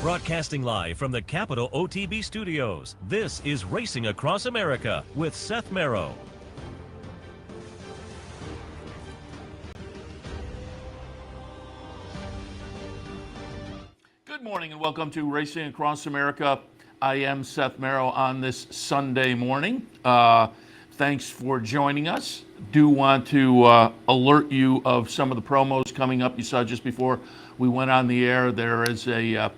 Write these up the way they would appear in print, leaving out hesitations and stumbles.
Broadcasting live from the Capital OTB studios, this is Racing Across America with Seth Merrow. Good morning and welcome to Racing Across America. I am Seth Merrow on this Sunday morning. Thanks for joining us. Do want to alert you of some of the promos coming up. You saw just before we went on the air, there is a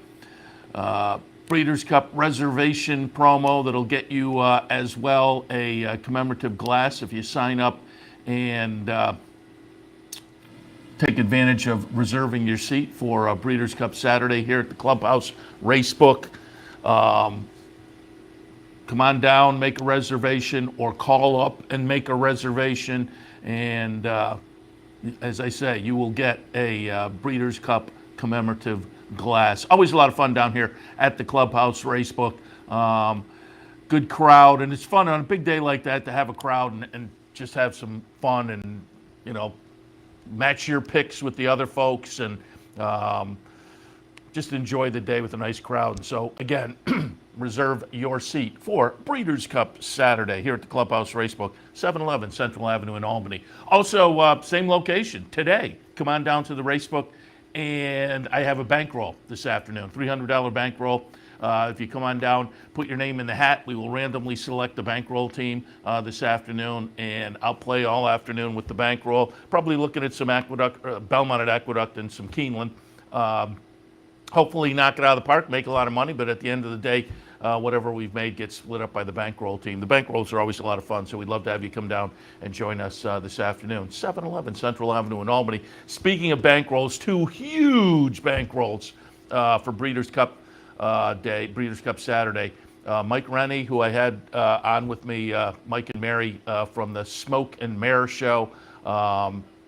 Breeders' Cup reservation promo that'll get you as well a commemorative glass if you sign up and take advantage of reserving your seat for Breeders' Cup Saturday here at the Clubhouse Racebook. Come on down, make a reservation, or call up and make a reservation. And as I say, you will get a Breeders' Cup commemorative glass. Always a lot of fun down here at the Clubhouse Racebook. Good crowd, and it's fun on a big day like that to have a crowd and just have some fun and, you know, match your picks with the other folks and just enjoy the day with a nice crowd. And so, again, reserve your seat for Breeders' Cup Saturday here at the Clubhouse Racebook, 711 Central Avenue in Albany. Also, same location today. Come on down to the Racebook, and I have a bankroll this afternoon, $300 bankroll. If you come on down, put your name in the hat. We will randomly select the bankroll team this afternoon, and I'll play all afternoon with the bankroll. Probably looking at some Belmont Aqueduct and some Keeneland. Hopefully knock it out of the park, make a lot of money, but at the end of the day, whatever we've made gets split up by the bankroll team. The bankrolls are always a lot of fun, so we'd love to have you come down and join us this afternoon. 711 Central Avenue in Albany. Speaking of bankrolls, two huge bankrolls for Breeders' Cup Day, Breeders' Cup Saturday. Mike Rennie, who I had on with me, Mike and Mary from the Smoke and Mare show.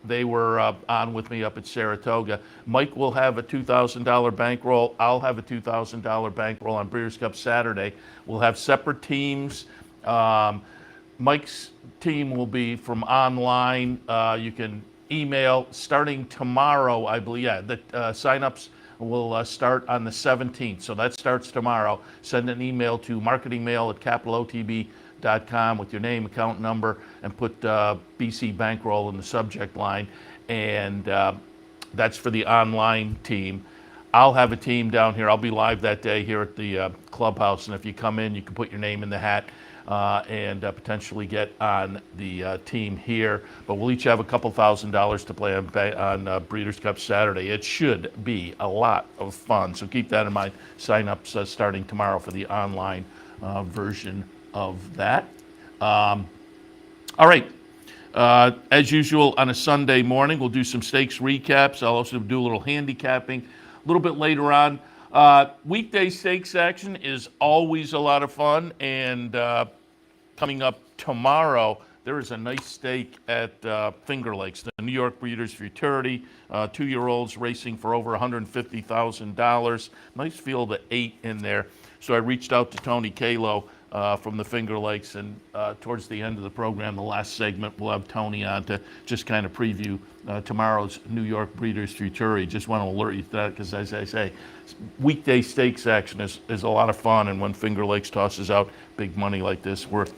They were on with me up at Saratoga. Mike will have a $2,000 bankroll. I'll have a $2,000 bankroll on Breeders' Cup Saturday. We'll have separate teams. Mike's team will be from online. You can email starting tomorrow, I believe. Yeah, the sign-ups will start on the 17th. So that starts tomorrow. Send an email to marketingmail@capitalotb.com with your name, account number, and put BC Bankroll in the subject line. And that's for the online team. I'll have a team down here. I'll be live that day here at the clubhouse. And if you come in, you can put your name in the hat and potentially get on the team here. But we'll each have a couple $1,000s to play on Breeders' Cup Saturday. It should be a lot of fun. So keep that in mind. Sign-ups starting tomorrow for the online version of that. All right. As usual, on a Sunday morning, we'll do some stakes recaps. I'll also do a little handicapping a little bit later on. Weekday stakes action is always a lot of fun. And coming up tomorrow, there is a nice stake at Finger Lakes, the New York Breeders' Futurity, 2-year-olds racing for over $150,000. Nice field of 8 in there. So I reached out to Tony Calo from the Finger Lakes, and towards the end of the program, the last segment, we'll have Tony on to just kind of preview tomorrow's New York Breeders' Futurity. Just want to alert you to that because, as I say, weekday stakes action is a lot of fun, and when Finger Lakes tosses out big money like this, worth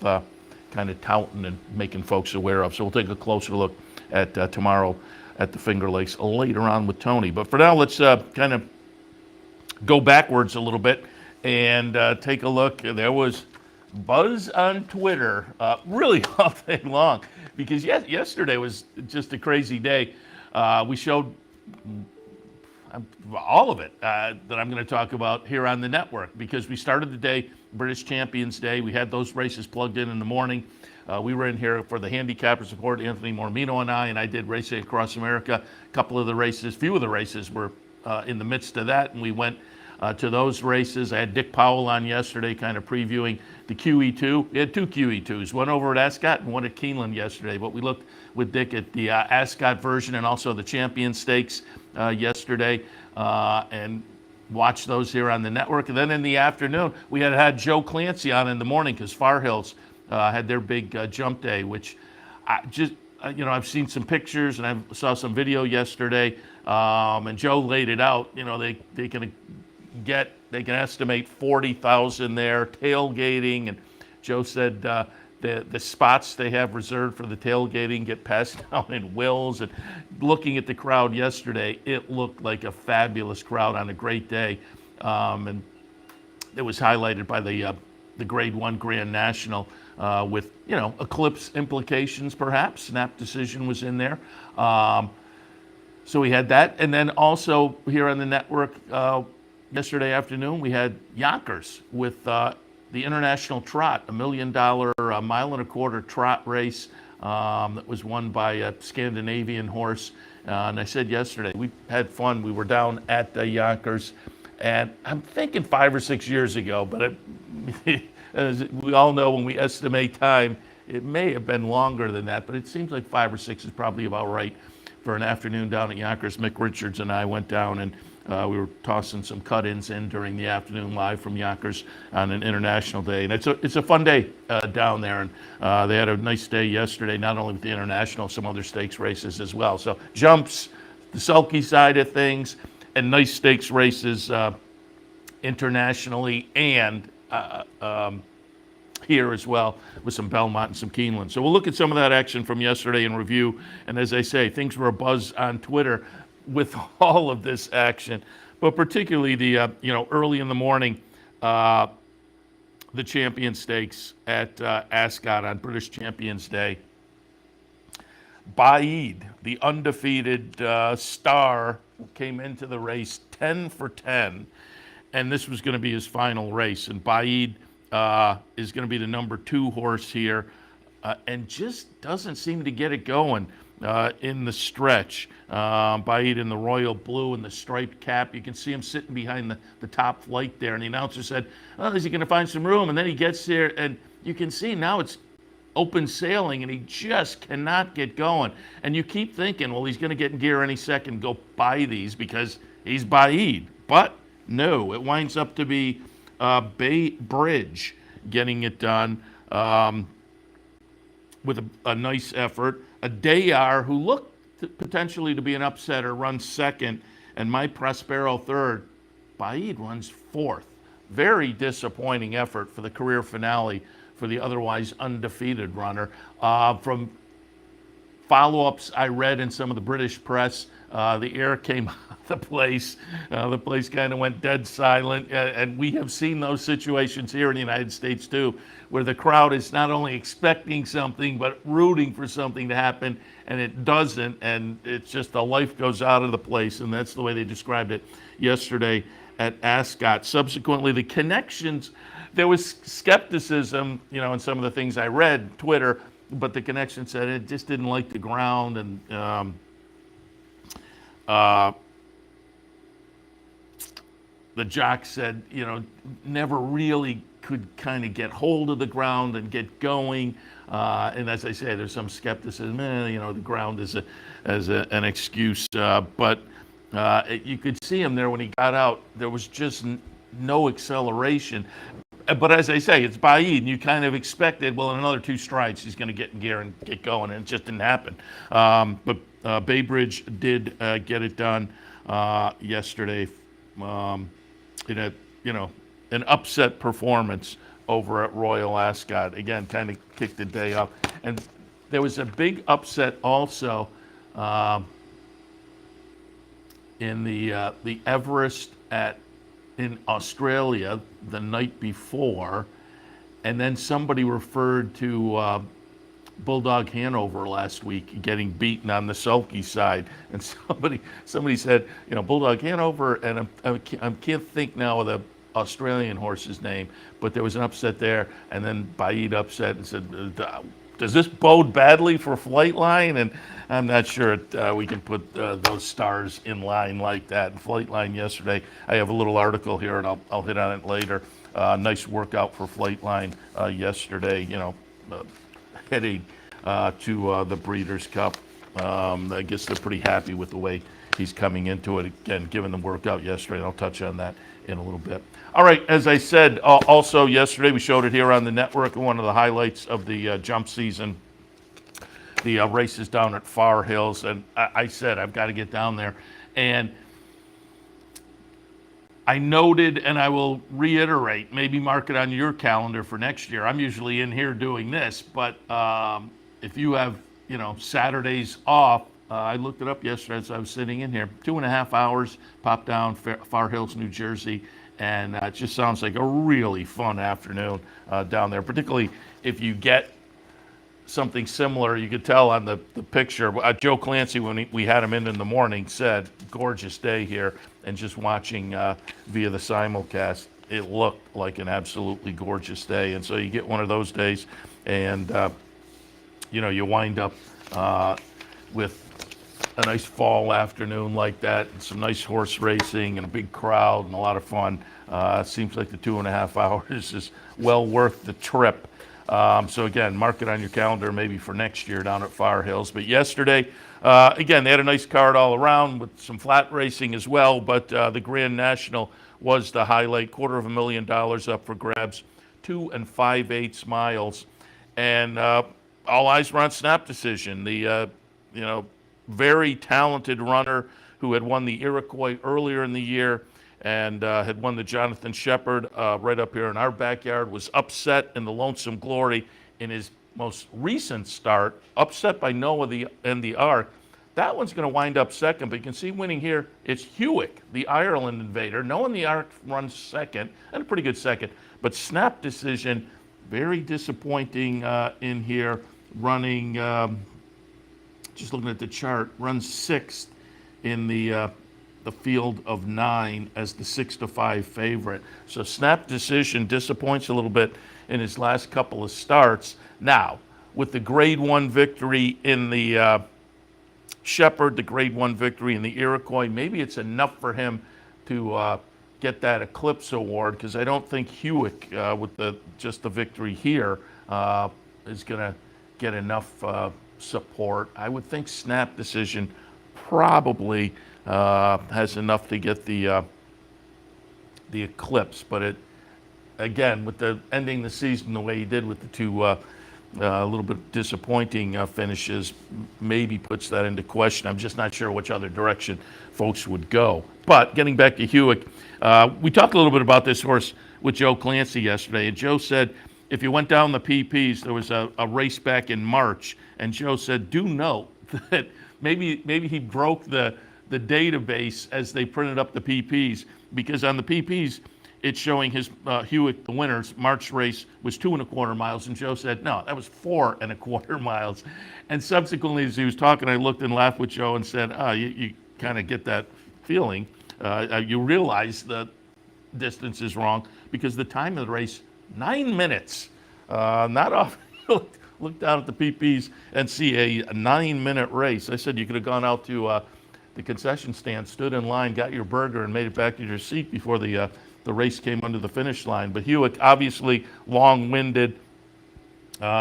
kind of touting and making folks aware of. So we'll take a closer look at tomorrow at the Finger Lakes later on with Tony. But for now, let's kind of go backwards a little bit and take a look. There was buzz on Twitter really all day long because yesterday was just a crazy day. We showed all of it that I'm going to talk about here on the network because we started the day British Champions Day. We had those races plugged in the morning. We were in here for the handicapper support, Anthony Mormino and I did Racing Across America. Few of the races were in the midst of that, and we went to those races. I had Dick Powell on yesterday kind of previewing the QE2. We had 2 QE2s, one over at Ascot and one at Keeneland yesterday. But we looked with Dick at the Ascot version and also the Champion Stakes yesterday and watched those here on the network. And then in the afternoon, we had Joe Clancy on in the morning because Far Hills had their big jump day, which I've seen some pictures and I saw some video yesterday. And Joe laid it out. They can get they can estimate 40,000 there, tailgating, and Joe said the spots they have reserved for the tailgating get passed down in wills. And looking at the crowd yesterday, it looked like a fabulous crowd on a great day, and it was highlighted by the Grade 1 Grand National with, eclipse implications perhaps. Snap Decision was in there. So we had that. And then also here on the network yesterday afternoon, we had Yonkers with the International Trot, $1 million mile and a quarter trot race that was won by a Scandinavian horse. And I said yesterday, we had fun. We were down at the Yonkers. And I'm thinking 5 or 6 years ago, but as we all know, when we estimate time, it may have been longer than that, but it seems like 5 or 6 is probably about right for an afternoon down at Yonkers. Mick Richards and I went down, and we were tossing some cut-ins in during the afternoon live from Yonkers on an international day. And it's a fun day down there, and they had a nice day yesterday, not only with the international, some other stakes races as well. So jumps, the sulky side of things, and nice stakes races internationally and here as well with some Belmont and some Keeneland. So we'll look at some of that action from yesterday in review. And as I say, things were abuzz on Twitter with all of this action, but particularly the early in the morning, the Champion Stakes at Ascot on British Champions Day. Baid, the undefeated star, came into the race 10 for 10, and this was going to be his final race. And Baid is going to be the number 2 horse here, and just doesn't seem to get it going in the stretch. Baid in the royal blue and the striped cap. You can see him sitting behind the top flight there, and the announcer said, "Oh, is he going to find some room?" And then he gets there, and you can see now it's open sailing, and he just cannot get going. And you keep thinking, well, he's going to get in gear any second, go buy these because he's Baid. But no, it winds up to be Bay Bridge getting it done with a nice effort. A Dayar, who looked potentially to be an upsetter, runs second, and My Prospero third. Baid runs fourth. Very disappointing effort for the career finale for the otherwise undefeated runner. From follow-ups I read in some of the British press, the air came out of the place. The place kind of went dead silent. And we have seen those situations here in the United States too, where the crowd is not only expecting something, but rooting for something to happen, and it doesn't. And it's just the life goes out of the place. And that's the way they described it yesterday at Ascot. Subsequently, the connections, there was skepticism, in some of the things I read, Twitter, but the connection said it just didn't like the ground, and the jock said, never really could kind of get hold of the ground and get going. And as I say, there's some skepticism, the ground is an excuse, but you could see him there when he got out. There was just no acceleration. But as I say, it's Baid, and you kind of expected, well, in another 2 strides, he's going to get in gear and get going, and it just didn't happen. But Bay Bridge did get it done yesterday in an upset performance over at Royal Ascot. Again, kind of kicked the day off. And there was a big upset also in the Everest in Australia the night before, and then somebody referred to Bulldog Hanover last week getting beaten on the sulky side, and somebody said, Bulldog Hanover, and I can't think now of the Australian horse's name, but there was an upset there, and then Baid upset and said, does this bode badly for Flightline? And I'm not sure we can put those stars in line like that. And Flightline yesterday, I have a little article here, and I'll hit on it later. Nice workout for Flightline yesterday, heading to the Breeders' Cup. I guess they're pretty happy with the way he's coming into it. Again, given the workout yesterday, and I'll touch on that in a little bit. All right, as I said, also yesterday, we showed it here on the network, one of the highlights of the jump season, the races down at Far Hills. And I said, I've got to get down there. And I noted, and I will reiterate, maybe mark it on your calendar for next year. I'm usually in here doing this, but if you have, Saturdays off, I looked it up yesterday as I was sitting in here. 2.5 hours, pop down Far Hills, New Jersey, and it just sounds like a really fun afternoon down there, particularly if you get something similar. You could tell on the picture. Joe Clancy, when we had him in the morning, said, gorgeous day here. And just watching via the simulcast, it looked like an absolutely gorgeous day. And so you get one of those days, and you wind up with a nice fall afternoon like that, and some nice horse racing and a big crowd and a lot of fun. It seems like the 2.5 hours is well worth the trip. So again, mark it on your calendar maybe for next year down at Far Hills. But yesterday, again, they had a nice card all around with some flat racing as well, but the Grand National was the highlight. $250,000 up for grabs, 2 5/8 miles. And all eyes were on Snap Decision, the very talented runner who had won the Iroquois earlier in the year and had won the Jonathan Shepherd right up here in our backyard, was upset in the Lonesome Glory in his most recent start, upset by Noah and the Ark. That one's going to wind up second, but you can see winning here, it's Hewick, the Ireland invader. Noah and the Ark runs second, and a pretty good second. But Snap Decision, very disappointing in here, running, just looking at the chart, runs sixth in the field of 9 as the 6-5 favorite. So Snap Decision disappoints a little bit in his last couple of starts. Now, with the Grade 1 victory in the Shepherd, the Grade 1 victory in the Iroquois, maybe it's enough for him to get that Eclipse Award, because I don't think Hewick, with just the victory here, is going to get enough support. I would think Snap Decision probably has enough to get the Eclipse, but it, again, with the ending the season the way he did with the two a little bit disappointing finishes, maybe puts that into question. I'm just not sure which other direction folks would go. But getting back to Hewick, we talked a little bit about this horse with Joe Clancy yesterday, and Joe said if you went down the PPs, there was a race back in March, and Joe said, do note that maybe he broke the database as they printed up the PPs, because on the PPs, it's showing his Hewick, the winner's March race was 2.25 miles, and Joe said, no, that was 4.25 miles. And subsequently, as he was talking, I looked and laughed with Joe and said, you kind of get that feeling. You realize the distance is wrong, because the time of the race, 9 minutes. Not often look down at the PPs and see a 9-minute race. I said you could have gone out to the concession stand, stood in line, got your burger, and made it back to your seat before the race came under the finish line. But Hewick, obviously long-winded.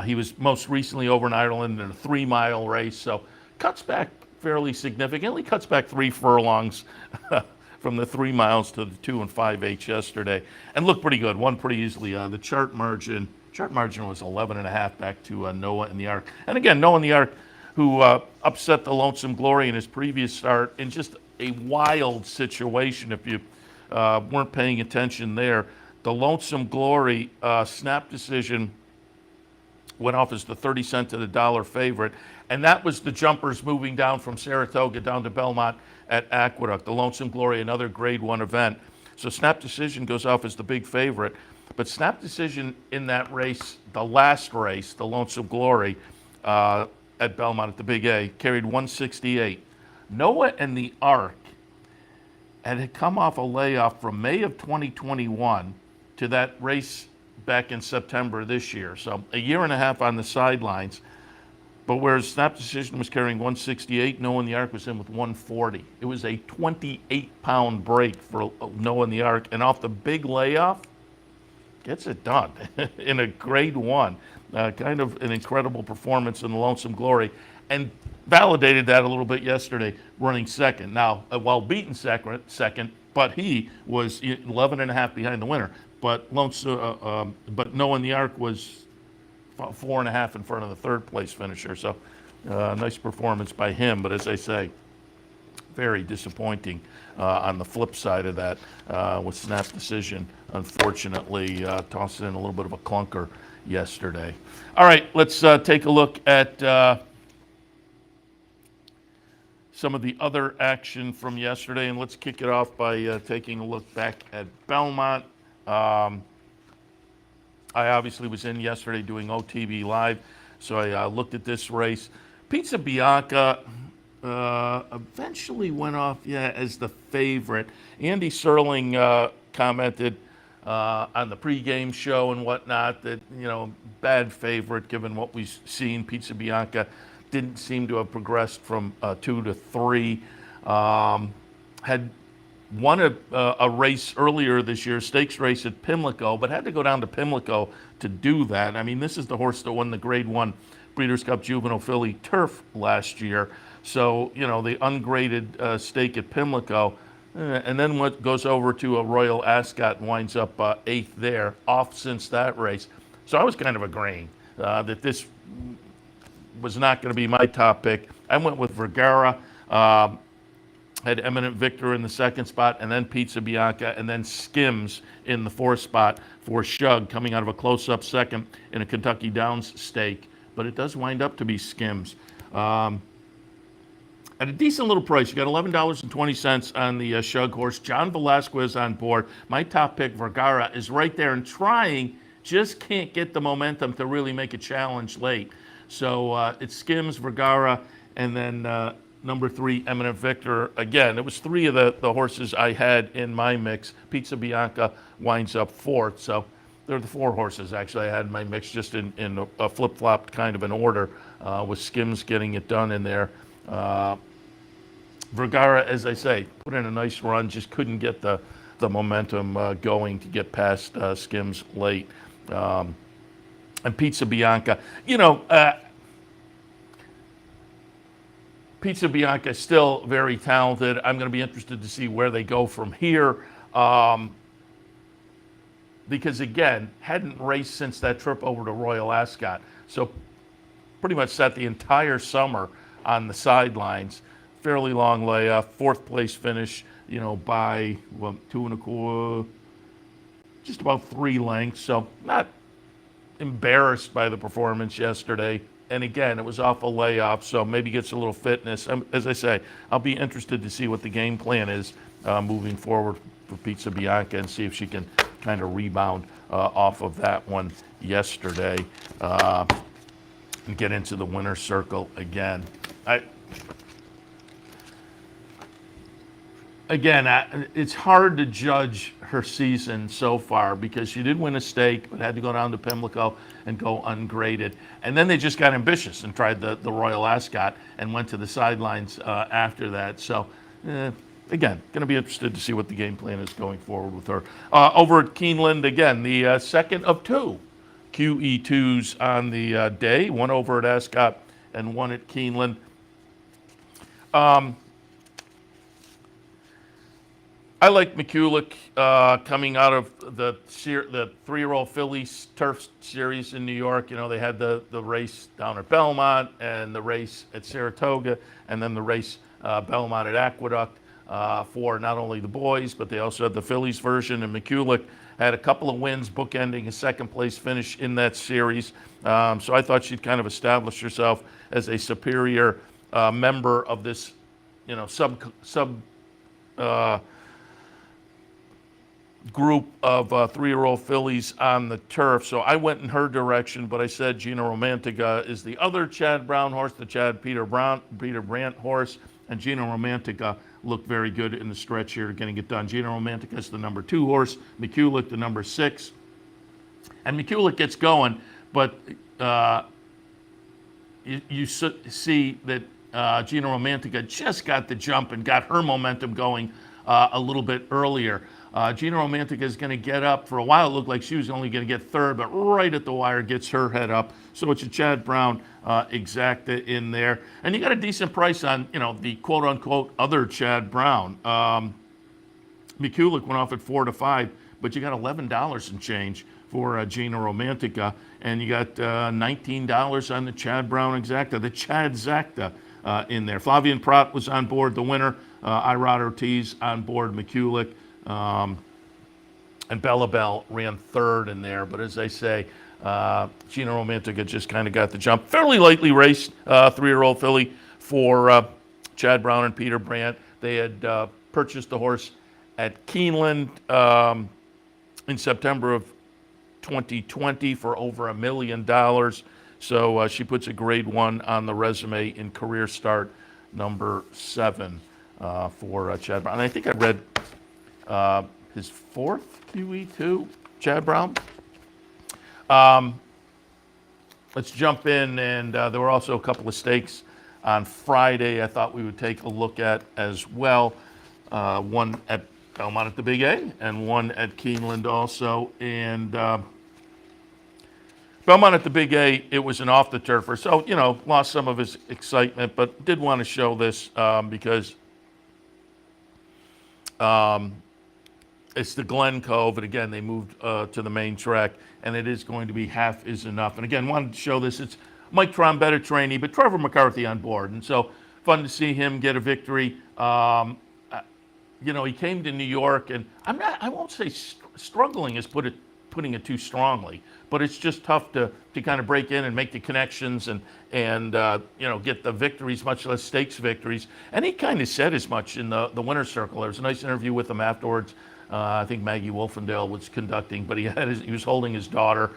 He was most recently over in Ireland in a 3-mile race, so cuts back fairly significantly, cuts back 3 furlongs from the 3 miles to the 2 5/8 yesterday, and looked pretty good, won pretty easily. The chart margin was 11.5 back to Noah and the Ark. And again, Noah and the Ark, who upset the Lonesome Glory in his previous start in just a wild situation. If you weren't paying attention there, the Lonesome Glory Snap Decision went off as the 30 cent to the dollar favorite, and that was the jumpers moving down from Saratoga down to Belmont at Aqueduct. The Lonesome Glory, another Grade 1 event. So Snap Decision goes off as the big favorite, but Snap Decision in that race, the last race, the Lonesome Glory, at Belmont at the Big A, carried 168. Noah and the Ark had come off a layoff from May of 2021 to that race back in September this year. So a year and a half on the sidelines. But whereas Snap Decision was carrying 168, Noah and the Ark was in with 140. It was a 28-pound break for Noah and the Ark, and off the big layoff, gets it done in a Grade 1. Kind of an incredible performance in the Lonesome Glory, and validated that a little bit yesterday, running second. Now, while beaten second, but he was 11.5 behind the winner. But Noah and the Ark was 4.5 in front of the third place finisher. So nice performance by him. But as I say, very disappointing on the flip side of that with Snap Decision, unfortunately, tossing in a little bit of a clunker yesterday. All right, let's take a look at some of the other action from yesterday, and let's kick it off by taking a look back at Belmont. I obviously was in yesterday doing OTB Live, so I looked at this race. Pizza Bianca eventually went off, as the favorite. Andy Serling commented on the pregame show and whatnot that, bad favorite given what we've seen. Pizza Bianca didn't seem to have progressed from 2 to 3. Had won a race earlier this year, stakes race at Pimlico, but had to go down to Pimlico to do that. I mean, this is the horse that won the Grade 1 Breeders' Cup Juvenile Filly Turf last year. So, the ungraded stake at Pimlico, and then what goes over to a Royal Ascot and winds up 8th there, off since that race. So I was kind of agreeing that this was not going to be my top pick. I went with Vergara, had Eminent Victor in the 2nd spot, and then Pizza Bianca, and then Skims in the 4th spot for Shug, coming out of a close-up 2nd in a Kentucky Downs stake. But it does wind up to be Skims. At a decent little price, you got $11.20 on the Shug horse. John Velasquez on board. My top pick, Vergara, is right there and trying, just can't get the momentum to really make a challenge late. So it's Skims, Vergara, and then number 3, Eminent Victor. Again, it was 3 of the horses I had in my mix. Pizza Bianca winds up 4th. So they're the 4 horses, actually, I had in my mix, just in a flip-flopped kind of an order, with Skims getting it done in there. Vergara, as I say, put in a nice run, just couldn't get the momentum going to get past Skims late. And Pizza Bianca, Pizza Bianca is still very talented. I'm going to be interested to see where they go from here. Because, again, hadn't raced since that trip over to Royal Ascot. So pretty much sat the entire summer on the sidelines. Fairly long layoff, 4th place finish, by 2 1/4, just about 3 lengths. So not embarrassed by the performance yesterday. And again, it was off a layoff, so maybe gets a little fitness. As I say, I'll be interested to see what the game plan is moving forward for Pizza Bianca and see if she can kind of rebound off of that one yesterday and get into the winner's circle again. It's hard to judge her season so far because she did win a stake, but had to go down to Pimlico and go ungraded. And then they just got ambitious and tried the Royal Ascot and went to the sidelines after that. So, again, going to be interested to see what the game plan is going forward with her. Over at Keeneland, again, the 2nd of 2 QE2s on the day, 1 over at Ascot and 1 at Keeneland. I like McCulloch coming out of the 3-year-old Phillies Turf Series in New York. They had the race down at Belmont and the race at Saratoga, and then the race Belmont at Aqueduct for not only the boys, but they also had the Phillies version. And McCulloch had a couple of wins, bookending a 2nd place finish in that series. So I thought she'd kind of established herself as a superior member of this, group of 3-year-old fillies on the turf. So I went in her direction, but I said Gina Romantica is the other Chad Brown horse, the Peter Brandt horse, and Gina Romantica looked very good in the stretch here, getting it done. Gina Romantica is the number 2 horse, McCulloch the number 6. And McCulloch gets going, but you see that Gina Romantica just got the jump and got her momentum going a little bit earlier. Gina Romantica is going to get up. For a while, it looked like she was only going to get 3rd, but right at the wire gets her head up. So it's a Chad Brown exacta in there. And you got a decent price on, the quote-unquote other Chad Brown. McCulloch went off at 4 to 5, but you got $11 and change for Gina Romantica. And you got $19 on the Chad Brown exacta, the Chad Zacta. in there. Flavian Prat was on board, the winner. Irod Ortiz on board, McCulloch. And Bellabel ran third in there. But as I say, Gina Romantica just kind of got the jump. Fairly lightly raced, 3-year-old filly for Chad Brown and Peter Brandt. They had purchased the horse at Keeneland in September of 2020 for over $1 million. So she puts a grade 1 on the resume in career start number 7 for Chad Brown. And I think I read his 4th QE2, Chad Brown. Let's jump in, and there were also a couple of stakes on Friday I thought we would take a look at as well. One at Belmont at the Big A and one at Keeneland also. And Belmont at the Big A, it was an off-the-turfer, so, lost some of his excitement, but did want to show this because it's the Glen Cove, and again, they moved to the main track, and it is going to be Half Is Enough. And again, wanted to show this. It's Mike Trombetta trainee, but Trevor McCarthy on board, and so fun to see him get a victory. He came to New York, and I won't say struggling is putting it too strongly, but it's just tough to kind of break in and make the connections and get the victories, much less stakes victories. And he kind of said as much in the winner's circle. There was a nice interview with him afterwards. I think Maggie Wolfendale was conducting, but he was holding his daughter,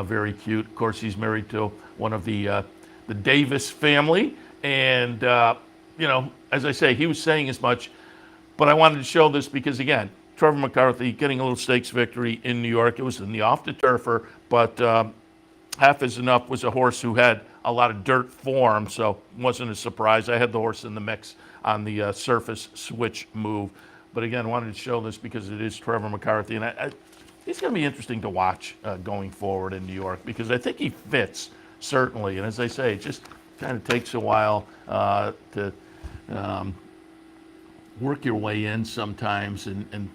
very cute. Of course, he's married to one of the Davis family, and as I say, he was saying as much. But I wanted to show this because, again, Trevor McCarthy getting a little stakes victory in New York. It was in the off-the-turfer, but Half Is Enough was a horse who had a lot of dirt form, so it wasn't a surprise. I had the horse in the mix on the surface switch move. But again, I wanted to show this because it is Trevor McCarthy, and he's going to be interesting to watch going forward in New York because I think he fits, certainly. And as I say, it just kind of takes a while to work your way in sometimes and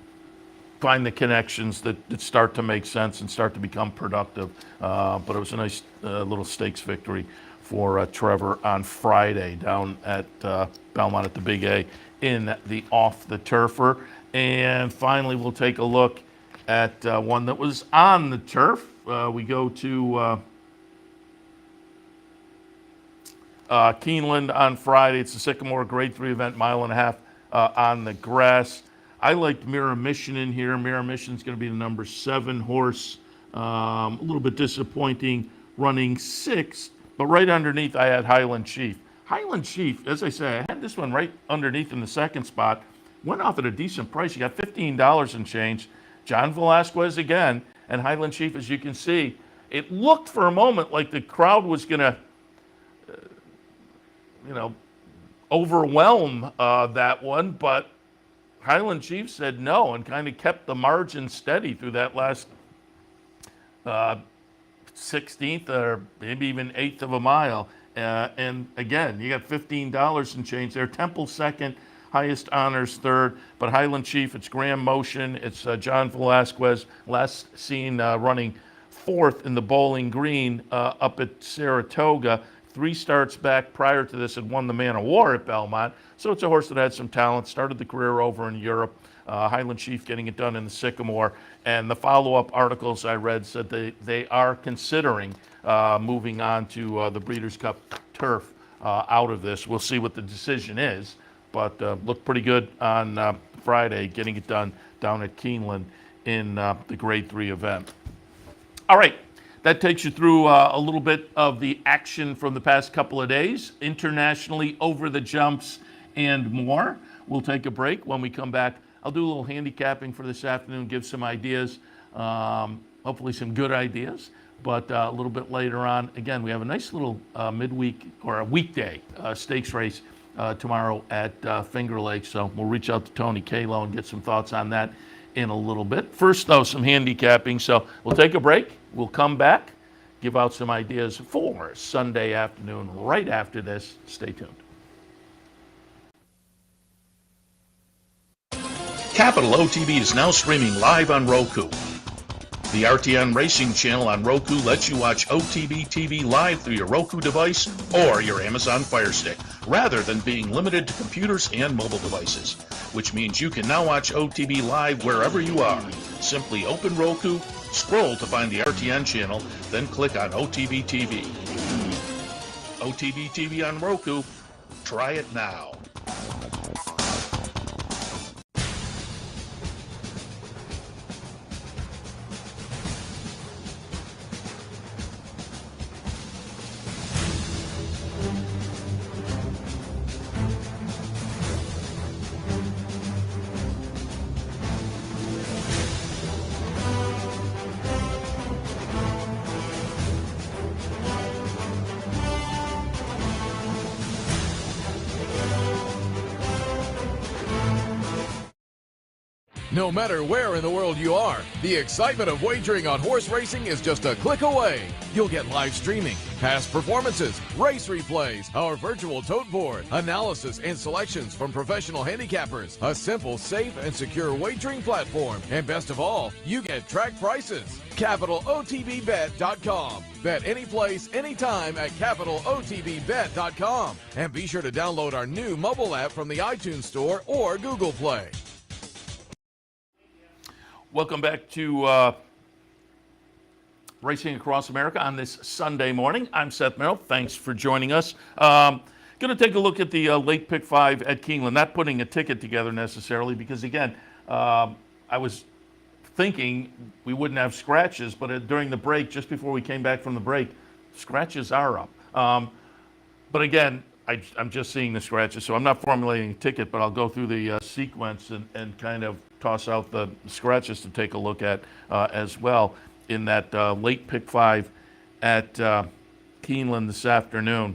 find the connections that start to make sense and start to become productive. But it was a nice little stakes victory for Trevor on Friday down at Belmont at the Big A in the off-the-turfer. And finally, we'll take a look at one that was on the turf. We go to Keeneland on Friday. It's the Sycamore Grade 3 event, 1.5 miles on the grass. I liked Mirror Mission in here. Mirror Mission's going to be the number 7 horse. A little bit disappointing running 6th, but right underneath I had Highland Chief. Highland Chief, as I say, I had this one right underneath in the 2nd spot. Went off at a decent price. You got $15 and change. John Velasquez again, and Highland Chief, as you can see, it looked for a moment like the crowd was going to, overwhelm that one, but Highland Chief said no and kind of kept the margin steady through that last 16th or maybe even 1/8 of a mile. And again, you got $15 and change there. Temple 2nd, Highest Honors 3rd, but Highland Chief, it's Graham Motion. It's John Velasquez, last seen running 4th in the Bowling Green up at Saratoga. 3 starts back prior to this had won the Man of War at Belmont. So it's a horse that had some talent, started the career over in Europe. Highland Chief getting it done in the Sycamore. And the follow-up articles I read said they are considering moving on to the Breeders' Cup turf out of this. We'll see what the decision is, but looked pretty good on Friday, getting it done down at Keeneland in the Grade 3 event. All right. That takes you through a little bit of the action from the past couple of days, internationally, over the jumps, and more. We'll take a break. When we come back, I'll do a little handicapping for this afternoon, give some ideas, hopefully some good ideas. But a little bit later on, again, we have a nice little midweek or a weekday stakes race tomorrow at Finger Lakes. So we'll reach out to Tony Calo and get some thoughts on that in a little bit. First, though, some handicapping. So we'll take a break. We'll come back, give out some ideas for Sunday afternoon right after this. Stay tuned. Capital OTB is now streaming live on Roku. The RTN Racing channel on Roku lets you watch OTB TV live through your Roku device or your Amazon Fire Stick, rather than being limited to computers and mobile devices, which means you can now watch OTB live wherever you are. Simply open Roku, scroll to find the RTN channel, then click on OTB TV. OTB TV on Roku. Try it now. No matter where in the world you are, the excitement of wagering on horse racing is just a click away. You'll get live streaming, past performances, race replays, our virtual tote board, analysis and selections from professional handicappers, a simple, safe, and secure wagering platform, and best of all, you get track prices. CapitalOTBBet.com. Bet any place, anytime at CapitalOTBBet.com. And be sure to download our new mobile app from the iTunes Store or Google Play. Welcome back to Racing Across America on this Sunday morning. I'm Seth Merrow. Thanks for joining us. Going to take a look at the late pick 5 at Keeneland. Not putting a ticket together necessarily because, again, I was thinking we wouldn't have scratches, but during the break, just before we came back from the break, scratches are up. But again, I'm just seeing the scratches, so I'm not formulating a ticket, but I'll go through the sequence and kind of toss out the scratches to take a look at as well in that late pick 5 at Keeneland this afternoon.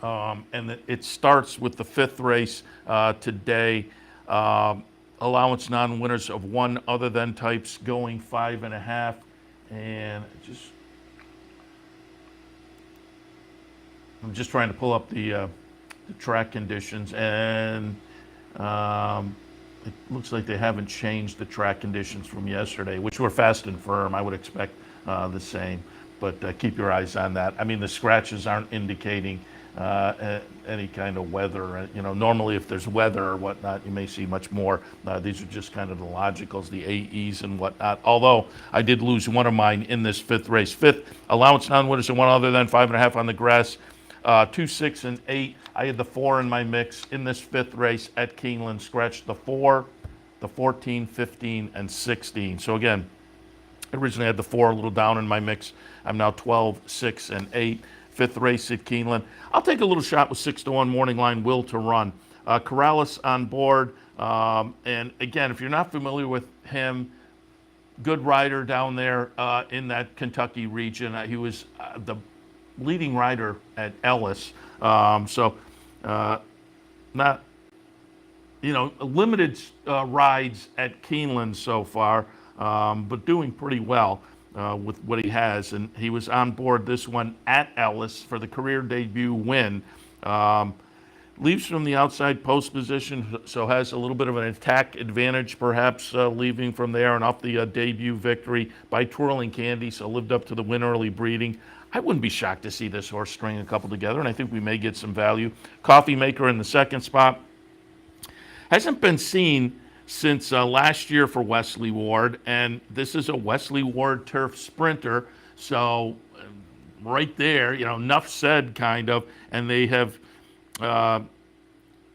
And it starts with the 5th race today. Allowance non-winners of 1 other than types going 5.5, and I'm just trying to pull up the track conditions, and it looks like they haven't changed the track conditions from yesterday, which were fast and firm. I would expect the same, but keep your eyes on that. I mean, the scratches aren't indicating any kind of weather. You know, normally if there's weather or whatnot, you may see much more. These are just kind of the logicals, the AEs and whatnot. Although I did lose one of mine in this 5th race. 5th, allowance non-winners and 1 other than 5.5 on the grass. 2, 6, and 8. I had the 4 in my mix in this 5th race at Keeneland. Scratched the 4, the 14, 15, and 16. So again, I originally had the 4 a little down in my mix. I'm now 12, 6, and 8. 5th race at Keeneland. I'll take a little shot with 6-1 morning line Will to Run. Corrales on board. And again, if you're not familiar with him, good rider down there in that Kentucky region. He was the leading rider at Ellis. Not, limited rides at Keeneland so far, but doing pretty well with what he has. And he was on board this one at Ellis for the career debut win. Leaves from the outside post position, so has a little bit of an attack advantage, perhaps leaving from there and off the debut victory by Twirling Candy, so lived up to the win early breeding. I wouldn't be shocked to see this horse string a couple together, and I think we may get some value. Coffee Maker in the 2nd spot. Hasn't been seen since last year for Wesley Ward, and this is a Wesley Ward turf sprinter, so right there, enough said kind of, and they have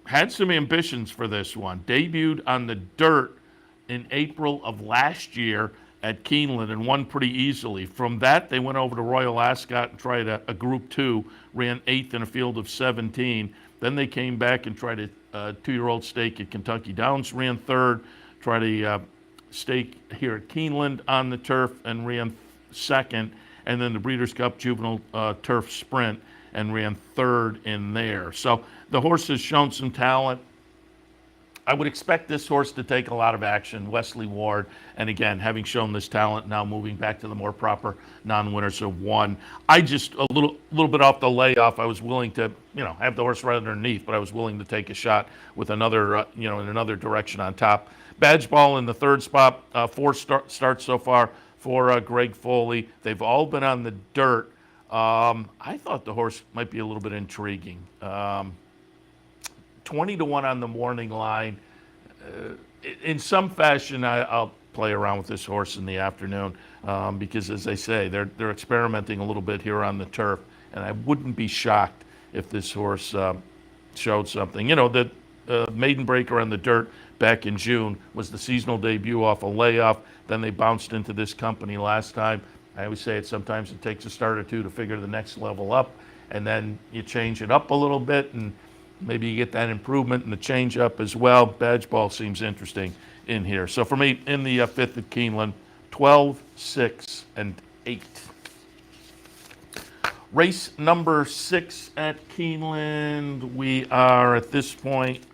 had some ambitions for this one. Debuted on the dirt in April of last year at Keeneland and won pretty easily. From that, they went over to Royal Ascot and tried a Group 2, ran 8th in a field of 17. Then they came back and tried a 2-year-old stake at Kentucky Downs, ran 3rd, tried a stake here at Keeneland on the turf and ran 2nd, and then the Breeders' Cup Juvenile Turf Sprint and ran 3rd in there. So the horse has shown some talent. I would expect this horse to take a lot of action, Wesley Ward, and again, having shown this talent, now moving back to the more proper non-winners of 1. I just, a little bit off the layoff, I was willing to, have the horse right underneath, but I was willing to take a shot with another, in another direction on top. Badge Ball in the 3rd spot, 4 starts so far, for Greg Foley. They've all been on the dirt. I thought the horse might be a little bit intriguing. 20 to 1 on the morning line. In some fashion, I'll play around with this horse in the afternoon because, as I say, they're experimenting a little bit here on the turf, and I wouldn't be shocked if this horse showed something. You know, the maiden breaker on the dirt back in June was the seasonal debut off a layoff. Then they bounced into this company last time. I always say sometimes it takes a start or two to figure the next level up, and then you change it up a little bit, and maybe you get that improvement in the change up as well. Badge ball seems interesting in here. So for me, in the 5th at Keeneland, 12, 6, and 8. Race number 6 at Keeneland, we are at this point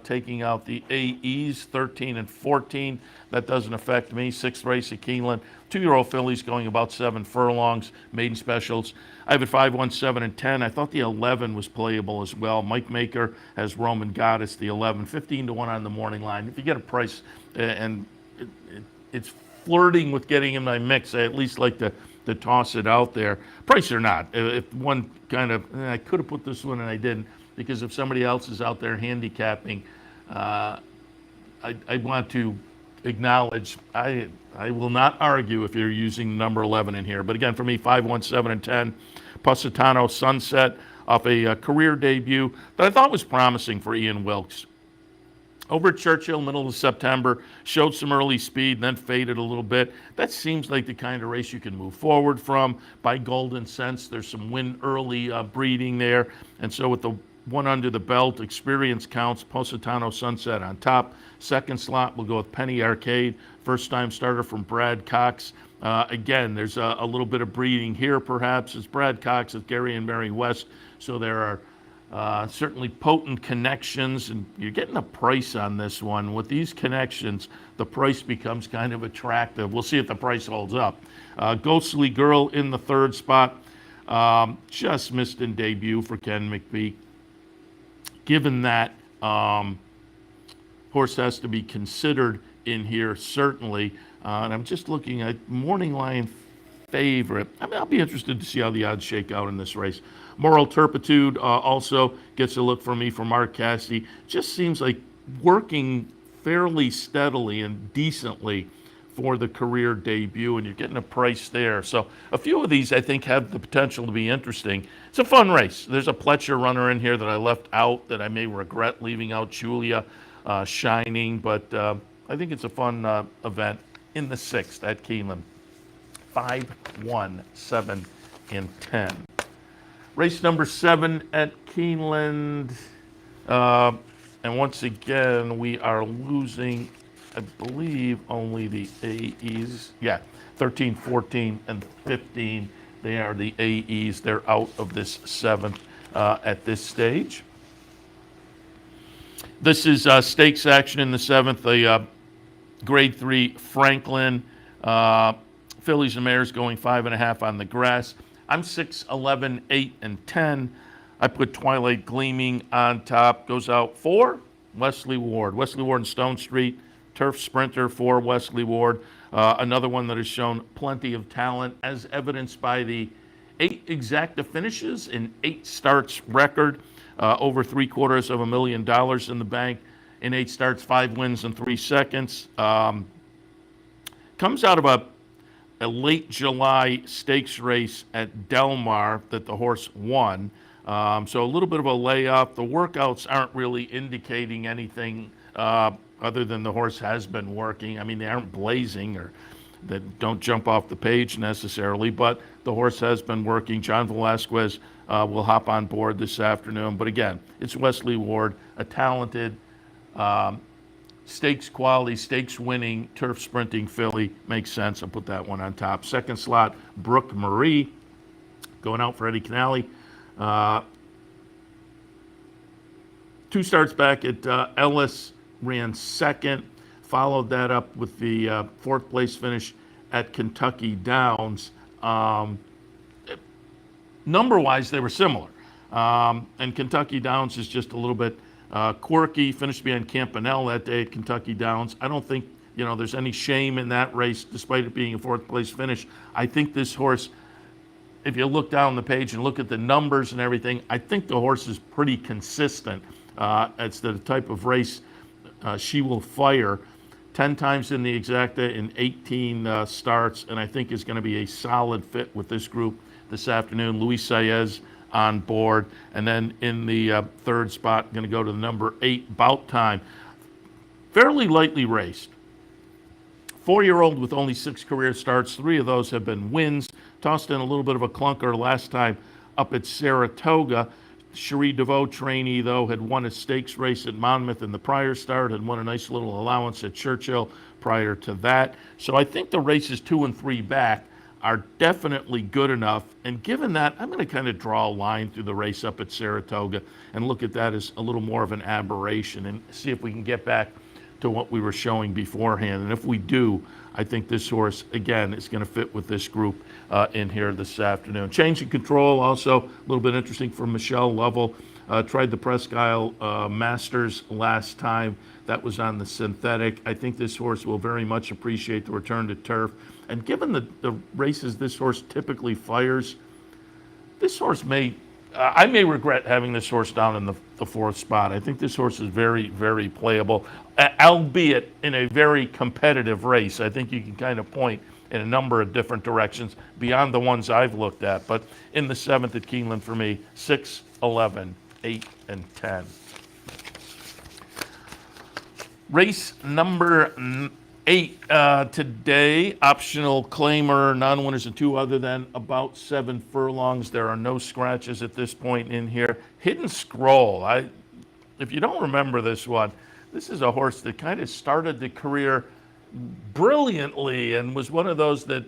taking out the AEs, 13 and 14. That doesn't affect me. 6th race at Keeneland. 2-year-old fillies going about 7 furlongs, maiden specials. I have it 5, 1, 7, and 10. I thought the 11 was playable as well. Mike Maker has Roman Goddess, the 11, 15 to 1 on the morning line. If you get a price and it's flirting with getting in my mix, I at least like to toss it out there. Price or not, if one kind of, I could have put this one and I didn't, because if somebody else is out there handicapping, I want to acknowledge, I will not argue if you're using number 11 in here. But again, for me, 5, 1, 7, and 10. Positano Sunset off a career debut that I thought was promising for Ian Wilkes. Over at Churchill, middle of September, showed some early speed, then faded a little bit. That seems like the kind of race you can move forward from. By Golden Sense, there's some win early breeding there. And so with the one under the belt, experience counts. Positano Sunset on top. Second slot, we'll go with Penny Arcade. First-time starter from Brad Cox. Again, there's a little bit of breeding here, perhaps. It's Brad Cox with Gary and Mary West. So there are certainly potent connections, and you're getting a price on this one. With these connections, the price becomes kind of attractive. We'll see if the price holds up. Ghostly Girl in the 3rd spot. Just missed in debut for Ken McPeak. Given that, horse has to be considered in here, certainly. And I'm just looking at morning line favorite. I mean, I'll be interested to see how the odds shake out in this race. Moral Turpitude also gets a look for me from Mark Cassidy. Just seems like working fairly steadily and decently for the career debut, and you're getting a price there. So a few of these, I think, have the potential to be interesting. It's a fun race. There's a Pletcher runner in here that I left out that I may regret leaving out, Julia Shining, but I think it's a fun event in the 6th at Keeneland. 5, 1, 7, and 10. Race number 7 at Keeneland. And once again, we are losing, I believe, only the AEs. Yeah, 13, 14, and 15. They are the AEs. They're out of this 7th at this stage. This is stakes action in the 7th. The Grade 3 Franklin. Fillies and mares going 5.5 on the grass. I'm 6, 11, 8, and 10. I put Twilight Gleaming on top. Goes out 4, Wesley Ward. Wesley Ward and Stone Street. Turf Sprinter for Wesley Ward. Another one that has shown plenty of talent, as evidenced by the 8 exacta finishes in 8 starts record. Over $750,000 in the bank. In 8 starts, 5 wins in 3 seconds. Comes out of a late July stakes race at Del Mar that the horse won. So a little bit of a layoff. The workouts aren't really indicating anything other than the horse has been working. I mean, they aren't blazing or that don't jump off the page necessarily, but the horse has been working. John Velasquez will hop on board this afternoon. But again, it's Wesley Ward, a talented stakes quality, stakes winning, turf sprinting filly. Makes sense. I'll put that one on top. Second slot, Brooke Marie, going out for Eddie Canale. 2 starts back at Ellis, ran second. Followed that up with the 4th place finish at Kentucky Downs. Number-wise, they were similar. And Kentucky Downs is just a little bit quirky. Finished behind Campanelle that day at Kentucky Downs. I don't think there's any shame in that race, despite it being a fourth place finish. I think this horse, if you look down the page and look at the numbers and everything, I think the horse is pretty consistent as to the type of race she will fire. 10 times in the exacta in 18 starts, and I think is going to be a solid fit with this group this afternoon. Luis Saez on board, and then in the third spot, going to go to the number 8, Bout Time. Fairly lightly raced. 4-year-old with only 6 career starts. 3 of those have been wins. Tossed in a little bit of a clunker last time up at Saratoga. Cherie DeVoe trainee, though, had won a stakes race at Monmouth in the prior start, had won a nice little allowance at Churchill prior to that. So I think the races 2 and 3 back are definitely good enough. And given that, I'm going to kind of draw a line through the race up at Saratoga and look at that as a little more of an aberration and see if we can get back to what we were showing beforehand. And if we do, I think this horse, again, is going to fit with this group in here this afternoon. Change in control, also a little bit interesting for Michelle Lovell. Tried the Presque Isle Masters last time. That was on the synthetic. I think this horse will very much appreciate the return to turf. And given the races this horse typically fires, this horse I may regret having this horse down in the 4th spot. I think this horse is very, very playable, albeit in a very competitive race. I think you can kind of point in a number of different directions beyond the ones I've looked at. But in the 7th at Keeneland for me, 6, 11, 8, and 10. Race number 8 today, optional claimer, non-winners and 2 other than about 7 furlongs. There are no scratches at this point in here. Hidden Scroll, if you don't remember this one, this is a horse that kind of started the career brilliantly and was one of those that,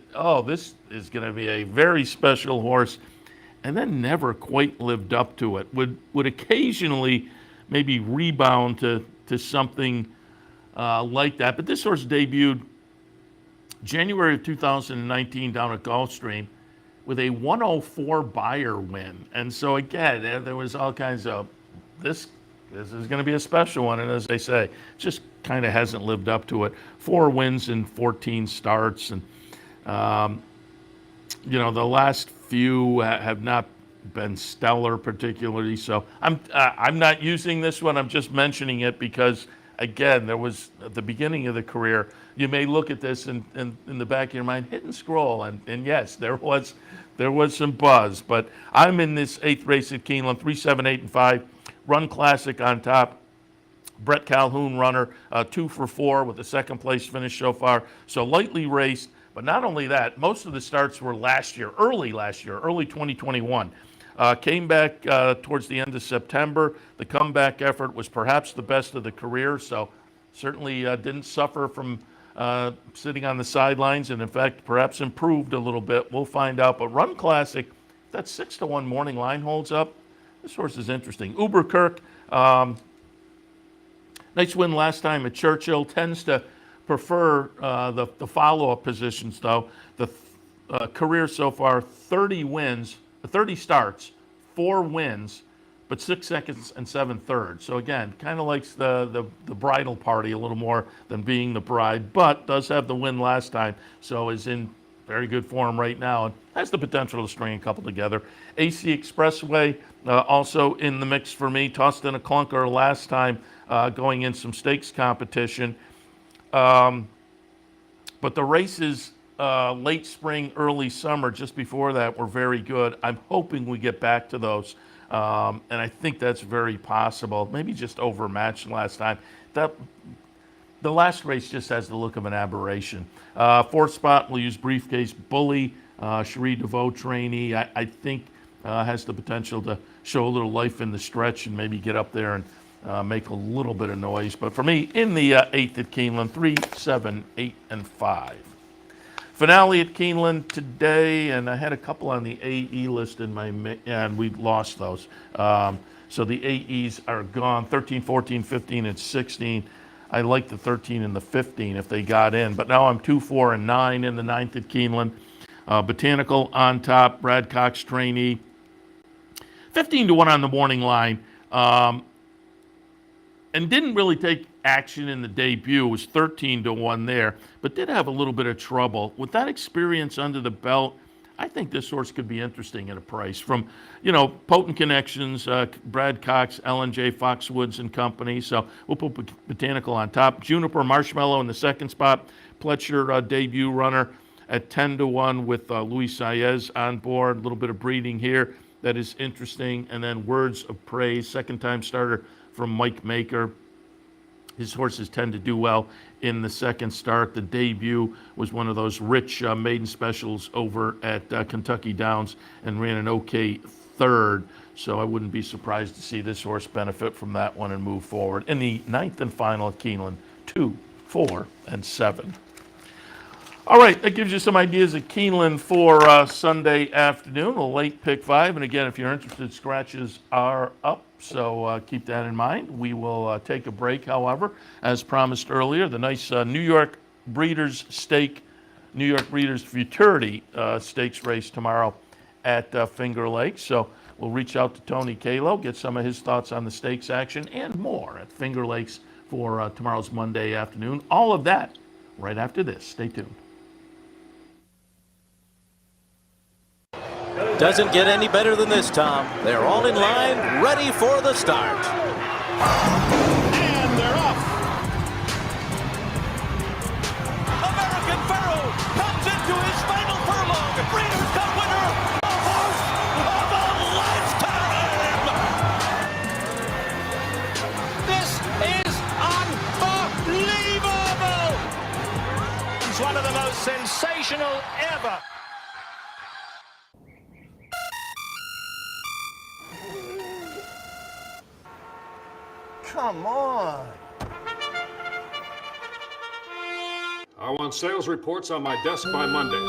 this is going to be a very special horse, and then never quite lived up to it. Would occasionally maybe rebound to something like that. But this horse debuted January of 2019 down at Gulfstream with a 104 buyer win. And so again, there was all kinds of, this is going to be a special one. And as they say, just kind of hasn't lived up to it. 4 wins in 14 starts. And, the last few have not been stellar particularly. So I'm not using this one. I'm just mentioning it because, again, there was at the beginning of the career, you may look at this and in the back of your mind, Hidden Scroll, and yes, there was some buzz. But I'm in this 8th race at Keeneland, 3, 7, 8, and 5. Run Classic on top. Brett Calhoun runner, 2 for 4 with a 2nd place finish so far. So lightly raced, but not only that, most of the starts were early 2021. Came back towards the end of September. The comeback effort was perhaps the best of the career, so certainly didn't suffer from sitting on the sidelines, and in fact, perhaps improved a little bit. We'll find out. But Run Classic, that 6-1 morning line holds up. This horse is interesting. Uberkirk, nice win last time at Churchill. Tends to prefer the follow-up positions, though. The career so far, 30 starts, 4 wins, but 6 seconds and 7 thirds. So again, kind of likes the bridal party a little more than being the bride, but does have the win last time, so is in very good form right now and has the potential to string a couple together. AC Expressway also in the mix for me. Tossed in a clunker last time going in some stakes competition. But the races late spring, early summer, just before that, were very good. I'm hoping we get back to those. And I think that's very possible. Maybe just overmatched last time. The last race just has the look of an aberration. 4th spot, we'll use Briefcase Bully, Cherie DeVoe trainee. I think has the potential to show a little life in the stretch and maybe get up there and make a little bit of noise. But for me, in the 8th at Keeneland, 3, 7, 8, and 5. Finale at Keeneland today, and I had a couple on the AE list and we lost those. So the AEs are gone, 13, 14, 15, and 16. I like the 13 and the 15 if they got in, but now I'm 2, 4, and 9 in the 9th at Keeneland. Botanical on top, Brad Cox trainee. 15-1 on the morning line. and didn't really take action in the debut. It was 13-1 there, but did have a little bit of trouble. With that experience under the belt, I think this horse could be interesting at a price. From, Potent Connections, Brad Cox, L&J Foxwoods and Company. So we'll put Botanical on top. Juniper Marshmallow in the second spot. Pletcher debut runner at 10-1 with Luis Saez on board. A little bit of breeding here that is interesting. And then Words of Praise, second-time starter from Mike Maker. His horses tend to do well in the second start. The debut was one of those rich maiden specials over at Kentucky Downs and ran an okay third. So I wouldn't be surprised to see this horse benefit from that one and move forward. In the ninth and final at Keeneland, 2, 4, and 7. All right, that gives you some ideas of Keeneland for Sunday afternoon, a late pick 5. And again, if you're interested, scratches are up, so keep that in mind. We will take a break, however, as promised earlier. The nice New York Breeders' Stake, New York Breeders' Futurity Stakes race tomorrow at Finger Lakes. So we'll reach out to Tony Calo, get some of his thoughts on the stakes action and more at Finger Lakes for tomorrow's Monday afternoon. All of that right after this. Stay tuned. Doesn't get any better than this, Tom. They're all in line, ready for the start. And they're off. American Pharaoh comes into his final furlong. Breeders' Cup winner, the horse of a lifetime. This is unbelievable. He's one of the most sensational ever. Come on. I want sales reports on my desk by Monday.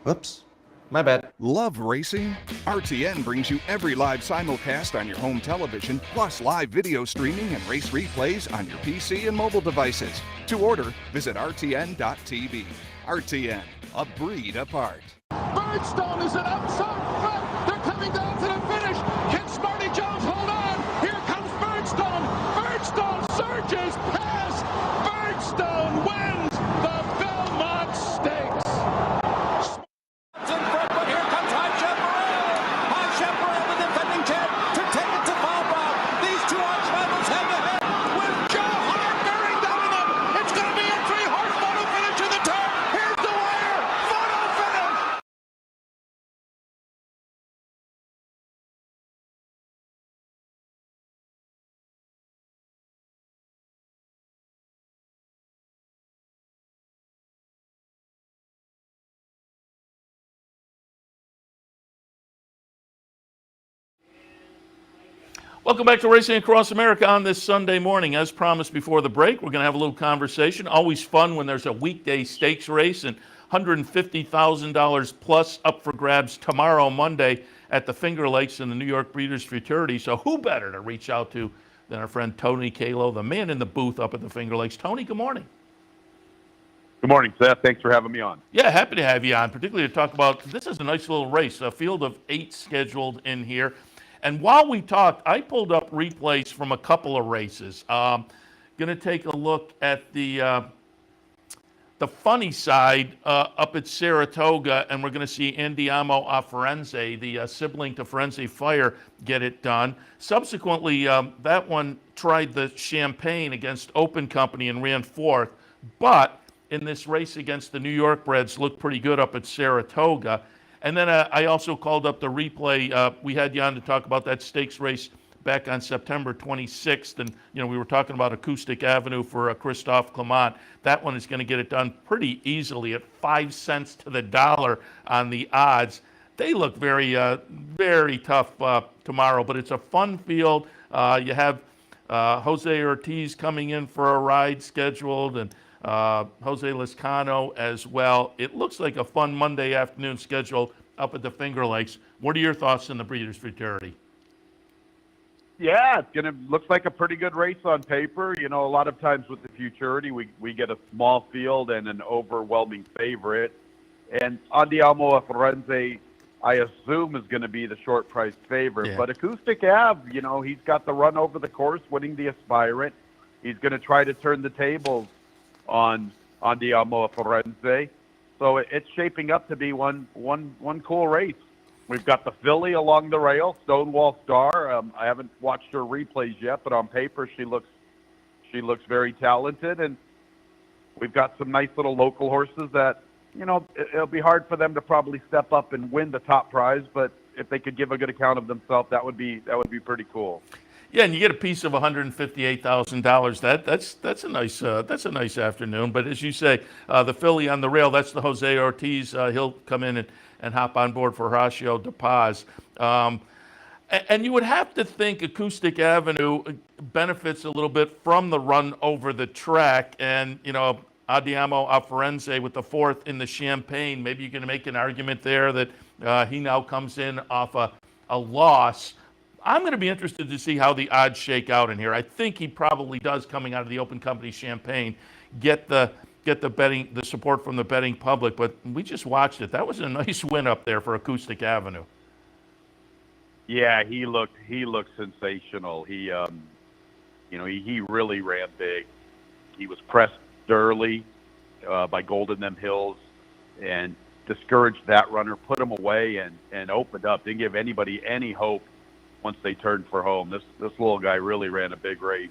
Whoops. My bad. Love racing? RTN brings you every live simulcast on your home television, plus live video streaming and race replays on your PC and mobile devices. To order, visit rtn.tv. RTN, a breed apart. Birdstone is an outside front. They're coming down to the finish. Can Smarty Jones hold on? Here comes Birdstone. Birdstone surges past. Birdstone wins the Belmont Stakes. In front, but here comes High Chaparral. High Chaparral, the defending champ, to take it to Bob. These two arch rivals head to head with Joe Hart bearing down on them. It's going to be a three-horse photo finish in the turn. Here's the wire. Photo finish. Welcome back to Racing Across America on this Sunday morning. As promised before the break, we're going to have a little conversation. Always fun when there's a weekday stakes race, and $150,000 plus up for grabs tomorrow, Monday, at the Finger Lakes in the New York Breeders' Futurity. So who better to reach out to than our friend Tony Calo, the man in the booth up at the Finger Lakes. Tony, good morning. Good morning, Seth. Thanks for having me on. Yeah, happy to have you on, particularly to talk about, this is a nice little race, a field of 8 scheduled in here. And while we talked, I pulled up replays from a couple of races. Going to take a look at the funny side up at Saratoga, and we're going to see Andiamo a Firenze, the sibling to Firenze Fire, get it done. Subsequently, that one tried the Champagne against Open Company and ran 4th, but in this race against the New York breds looked pretty good up at Saratoga. And then I also called up the replay. We had you on to talk about that stakes race back on September 26th. And, we were talking about Acoustic Avenue for Christophe Clement. That one is going to get it done pretty easily at 5 cents to the dollar on the odds. They look very, very tough tomorrow, but it's a fun field. You have Jose Ortiz coming in for a ride scheduled, and Jose Lezcano as well. It looks like a fun Monday afternoon schedule up at the Finger Lakes. What are your thoughts on the Breeders' Futurity? Yeah, looks like a pretty good race on paper. A lot of times with the Futurity, we get a small field and an overwhelming favorite. And Andiamo a Firenze, I assume is going to be the short price favorite. Yeah. But Acoustic Ave, he's got the run over the course, winning the Aspirant. He's going to try to turn the tables on Andiamo Forense. So it's shaping up to be one cool race. We've got the filly along the rail, Stonewall Star. I haven't watched her replays yet, but on paper she looks very talented. And we've got some nice little local horses that, it'll be hard for them to probably step up and win the top prize, but if they could give a good account of themselves, that would be pretty cool. Yeah, and you get a piece of $158,000. That's a nice afternoon. But as you say, the filly on the rail, that's the Jose Ortiz. He'll come in and hop on board for Horacio De Paz. And you would have to think Acoustic Avenue benefits a little bit from the run over the track, and Andiamo Forense with the fourth in the Champagne. Maybe you can make an argument there that he now comes in off a loss. I'm going to be interested to see how the odds shake out in here. I think he probably does, coming out of the Open Company Champagne, get the support from the betting public. But we just watched it. That was a nice win up there for Acoustic Avenue. Yeah, he looked sensational. He really ran big. He was pressed early by Golden Them Hills and discouraged that runner, put him away, and opened up. Didn't give anybody any hope once they turned for home. This little guy really ran a big race.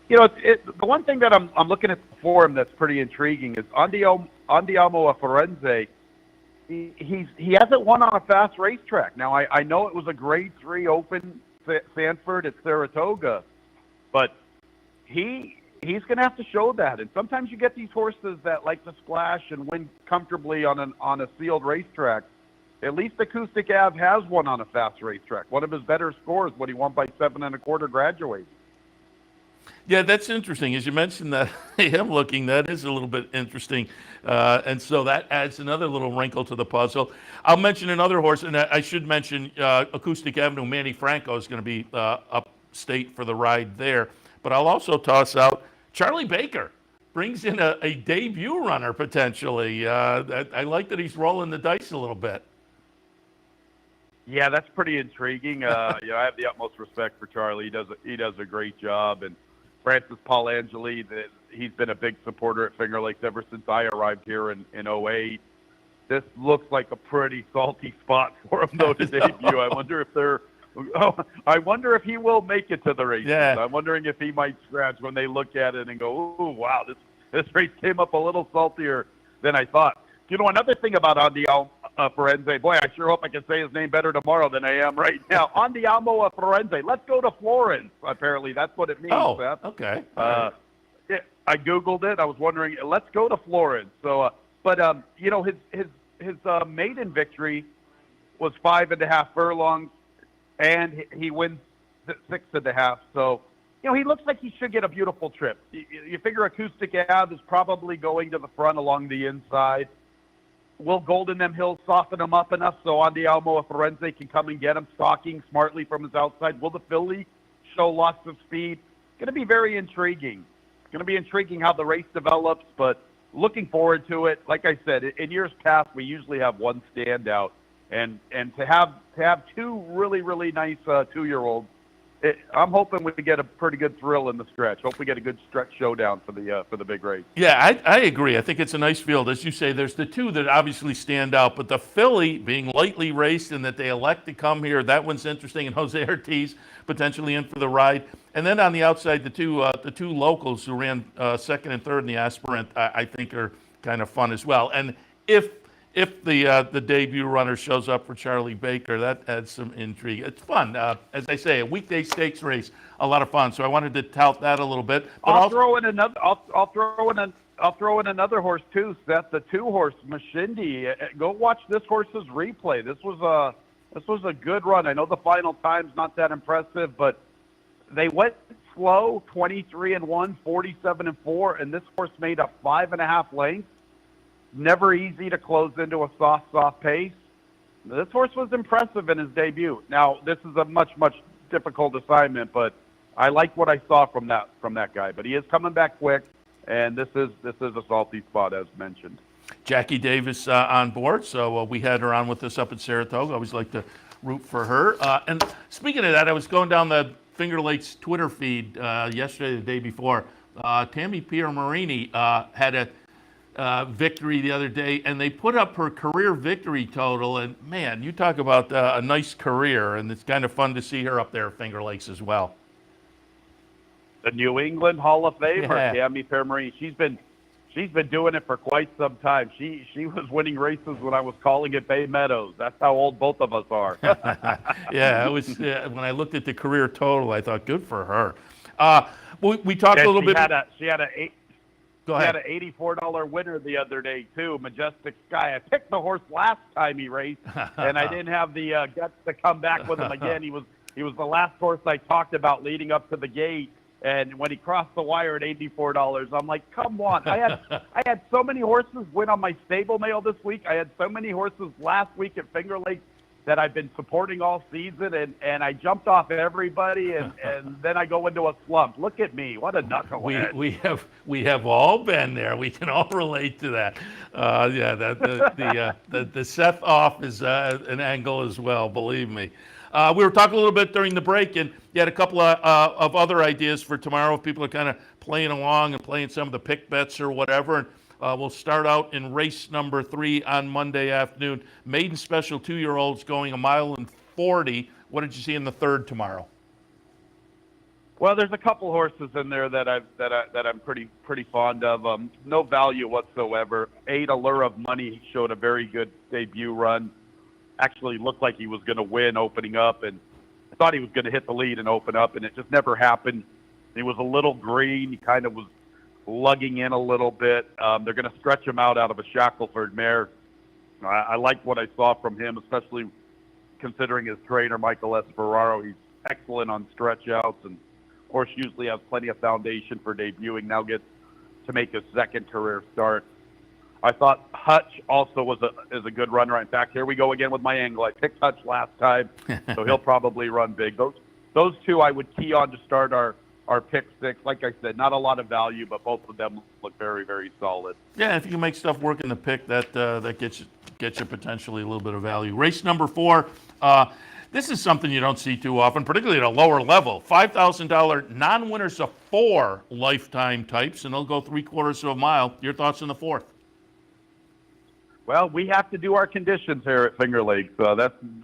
The one thing that I'm looking at for him that's pretty intriguing is Andiamo Forense. He hasn't won on a fast racetrack. Now, I know it was a Grade 3 Open Sanford at Saratoga, but he's going to have to show that. And sometimes you get these horses that like to splash and win comfortably on a sealed racetrack. At least Acoustic Ave has won on a fast racetrack. One of his better scores when he won by 7 1/4 graduating. Yeah, that's interesting. As you mentioned that, that is a little bit interesting. And so that adds another little wrinkle to the puzzle. I'll mention another horse, and I should mention Acoustic Avenue. Manny Franco is going to be upstate for the ride there. But I'll also toss out Charlie Baker. Brings in a debut runner, potentially. I like that he's rolling the dice a little bit. Yeah, that's pretty intriguing. I have the utmost respect for Charlie. He does a great job. And Francis Paulangeli, he's been a big supporter at Finger Lakes ever since I arrived here in 2008. This looks like a pretty salty spot for him, though, to debut. I wonder if he will make it to the races. Yeah. I'm wondering if he might scratch when they look at it and go, "Ooh, wow, this race came up a little saltier than I thought." Another thing about Andiamo Forense, boy, I sure hope I can say his name better tomorrow than I am right now. Andiamo Forense. Let's go to Florence. Apparently, that's what it means. Oh, Seth. okay. Yeah, I Googled it. I was wondering, let's go to Florence. So, his maiden victory was 5.5 furlongs, and he wins 6.5. So, he looks like he should get a beautiful trip. You figure Acoustic Ave is probably going to the front along the inside. Will Golden Them Hills soften him up enough so Andiamo Forense can come and get him, stalking smartly from his outside? Will the filly show lots of speed? It's going to be very intriguing. It's going to be intriguing how the race develops, but looking forward to it. Like I said, in years past, we usually have one standout, and to have two really, really nice 2-year-olds, I'm hoping we get a pretty good thrill in the stretch. Hope we get a good stretch showdown for the big race. Yeah, I agree. I think it's a nice field. As you say, there's the two that obviously stand out, but the filly being lightly raced and that they elect to come here, that one's interesting. And Jose Ortiz potentially in for the ride. And then on the outside, the two locals who ran second and third in the Aspirant, I think are kind of fun as well. And if the debut runner shows up for Charlie Baker, that adds some intrigue. It's fun. As I say, a weekday stakes race, a lot of fun. So I wanted to tout that a little bit. But I'll throw in another horse too, Seth. The 2-horse Mashindi. Go watch this horse's replay. This was a good run. I know the final time's not that impressive, but they went slow, 23-1, 47-4, and this horse made a 5.5 lengths. Never easy to close into a soft pace. This horse was impressive in his debut. Now, this is a much difficult assignment, but I like what I saw from that guy. But he is coming back quick, and this is a salty spot as mentioned. Jackie Davis on board, so we had her on with us up at Saratoga. I always like to root for her. And speaking of that, I was going down the Finger Lakes Twitter feed yesterday, the day before. Tammy Piermarini had a victory the other day, and they put up her career victory total. And man, you talk about a nice career, and it's kind of fun to see her up there at Finger Lakes as well. The New England Hall of Famer, Yeah. Tammy Piermarini. She's been doing it for quite some time. She was winning races when I was calling it Bay Meadows. That's how old both of us are. Yeah, it was. When I looked at the career total, I thought, good for her. We talked a little bit. She had an $84 winner the other day too, Majestic Sky. I picked the horse last time he raced, and I didn't have the guts to come back with him again. He was the last horse I talked about leading up to the gate. And when he crossed the wire at $84, I'm like, come on. I had so many horses win on my stable mail this week. I had so many horses last week at Finger Lakes that I've been supporting all season, and I jumped off everybody, and then I go into a slump. Look at me. What a knucklehead. We have all been there. We can all relate to that. The Seth off is an angle as well, believe me. We were talking a little bit during the break, and you had a couple of other ideas for tomorrow if people are kind of playing along and playing some of the pick bets or whatever. And we'll start out in race number 3 on Monday afternoon. Maiden Special 2-year-olds going 1.40 miles. What did you see in the third tomorrow? Well, there's a couple horses in there that I'm pretty fond of. No value whatsoever. 8 Allure of Money showed a very good debut run. Actually looked like he was going to win opening up, and I thought he was going to hit the lead and open up, and it just never happened. He was a little green. He kind of was lugging in a little bit. They're going to stretch him out of a Shackelford mare. I like what I saw from him, especially considering his trainer, Michael S. Ferraro. He's excellent on stretch outs, and of course usually has plenty of foundation for debuting. Now gets to make his second career start. I thought Hutch also is a good runner. In fact, here we go again with my angle. I picked Hutch last time, so he'll probably run big. Those two I would key on to start our pick six. Like I said, not a lot of value, but both of them look very, very solid. Yeah, if you can make stuff work in the pick, that gets you potentially a little bit of value. Race number 4. This is something you don't see too often, particularly at a lower level. $5,000 non-winners of 4 lifetime types, and they'll go 3/4 of a mile. Your thoughts on the 4th? Well, we have to do our conditions here at Finger Lakes.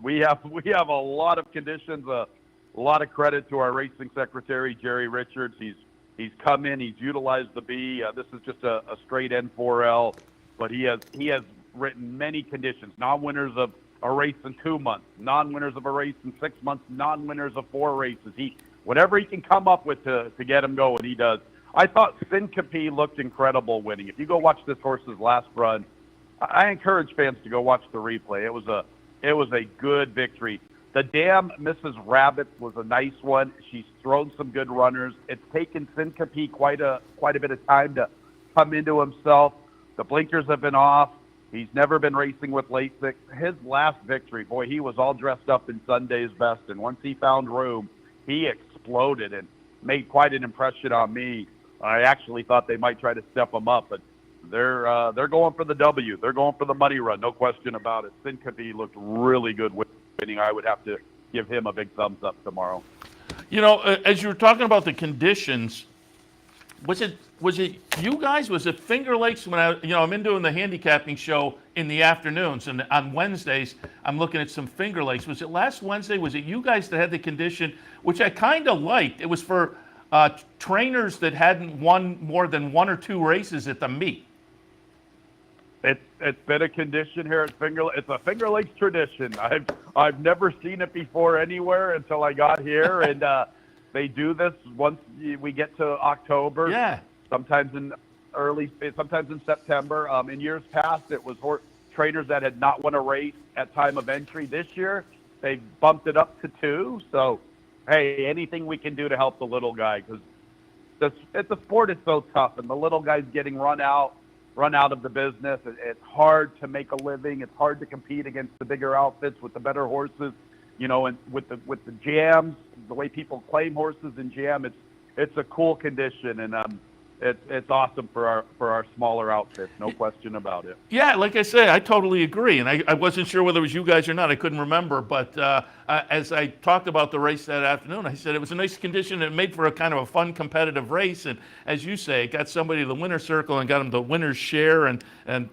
We have a lot of conditions. A lot of credit to our racing secretary, Jerry Richards. He's come in. He's utilized the B. This is just a straight N4L, but he has written many conditions. Non-winners of a race in 2 months, non-winners of a race in 6 months, non-winners of 4 races. Whatever he can come up with to get him going, he does. I thought Syncope looked incredible winning. If you go watch this horse's last run, I encourage fans to go watch the replay. It was a good victory. The Damn Mrs. Rabbit was a nice one. She's thrown some good runners. It's taken Syncope quite a bit of time to come into himself. The blinkers have been off. He's never been racing with LASIK. His last victory, boy, he was all dressed up in Sunday's best, and once he found room, he exploded and made quite an impression on me. I actually thought they might try to step him up, but they're going for the W. They're going for the money run, no question about it. Syncope looked really good winning. I would have to give him a big thumbs up tomorrow. You know, as you were talking about the conditions, was it you guys? Was it Finger Lakes? When I'm in doing the handicapping show in the afternoons, and on Wednesdays I'm looking at some Finger Lakes. Was it last Wednesday? Was it you guys that had the condition, which I kind of liked? It was for trainers that hadn't won more than 1 or 2 races at the meet. It's been a condition here at Finger. It's a Finger Lakes tradition. I've never seen it before anywhere until I got here, and they do this once we get to October. Yeah. Sometimes in September. In years past, it was trainers that had not won a race at time of entry. This year, they bumped it up to 2. So, hey, anything we can do to help the little guy, because the sport is so tough, and the little guy's getting run out of the business. It's hard to make a living. It's hard to compete against the bigger outfits with the better horses, and with the jams, the way people claim horses in jam. It's a cool condition, and it's awesome for our smaller outfits, no question about it. Yeah, like I say, I totally agree, and I wasn't sure whether it was you guys or not. I couldn't remember, but as I talked about the race that afternoon, I said it was a nice condition. It made for a kind of a fun, competitive race, and as you say, it got somebody to the winner's circle and got them the winner's share. And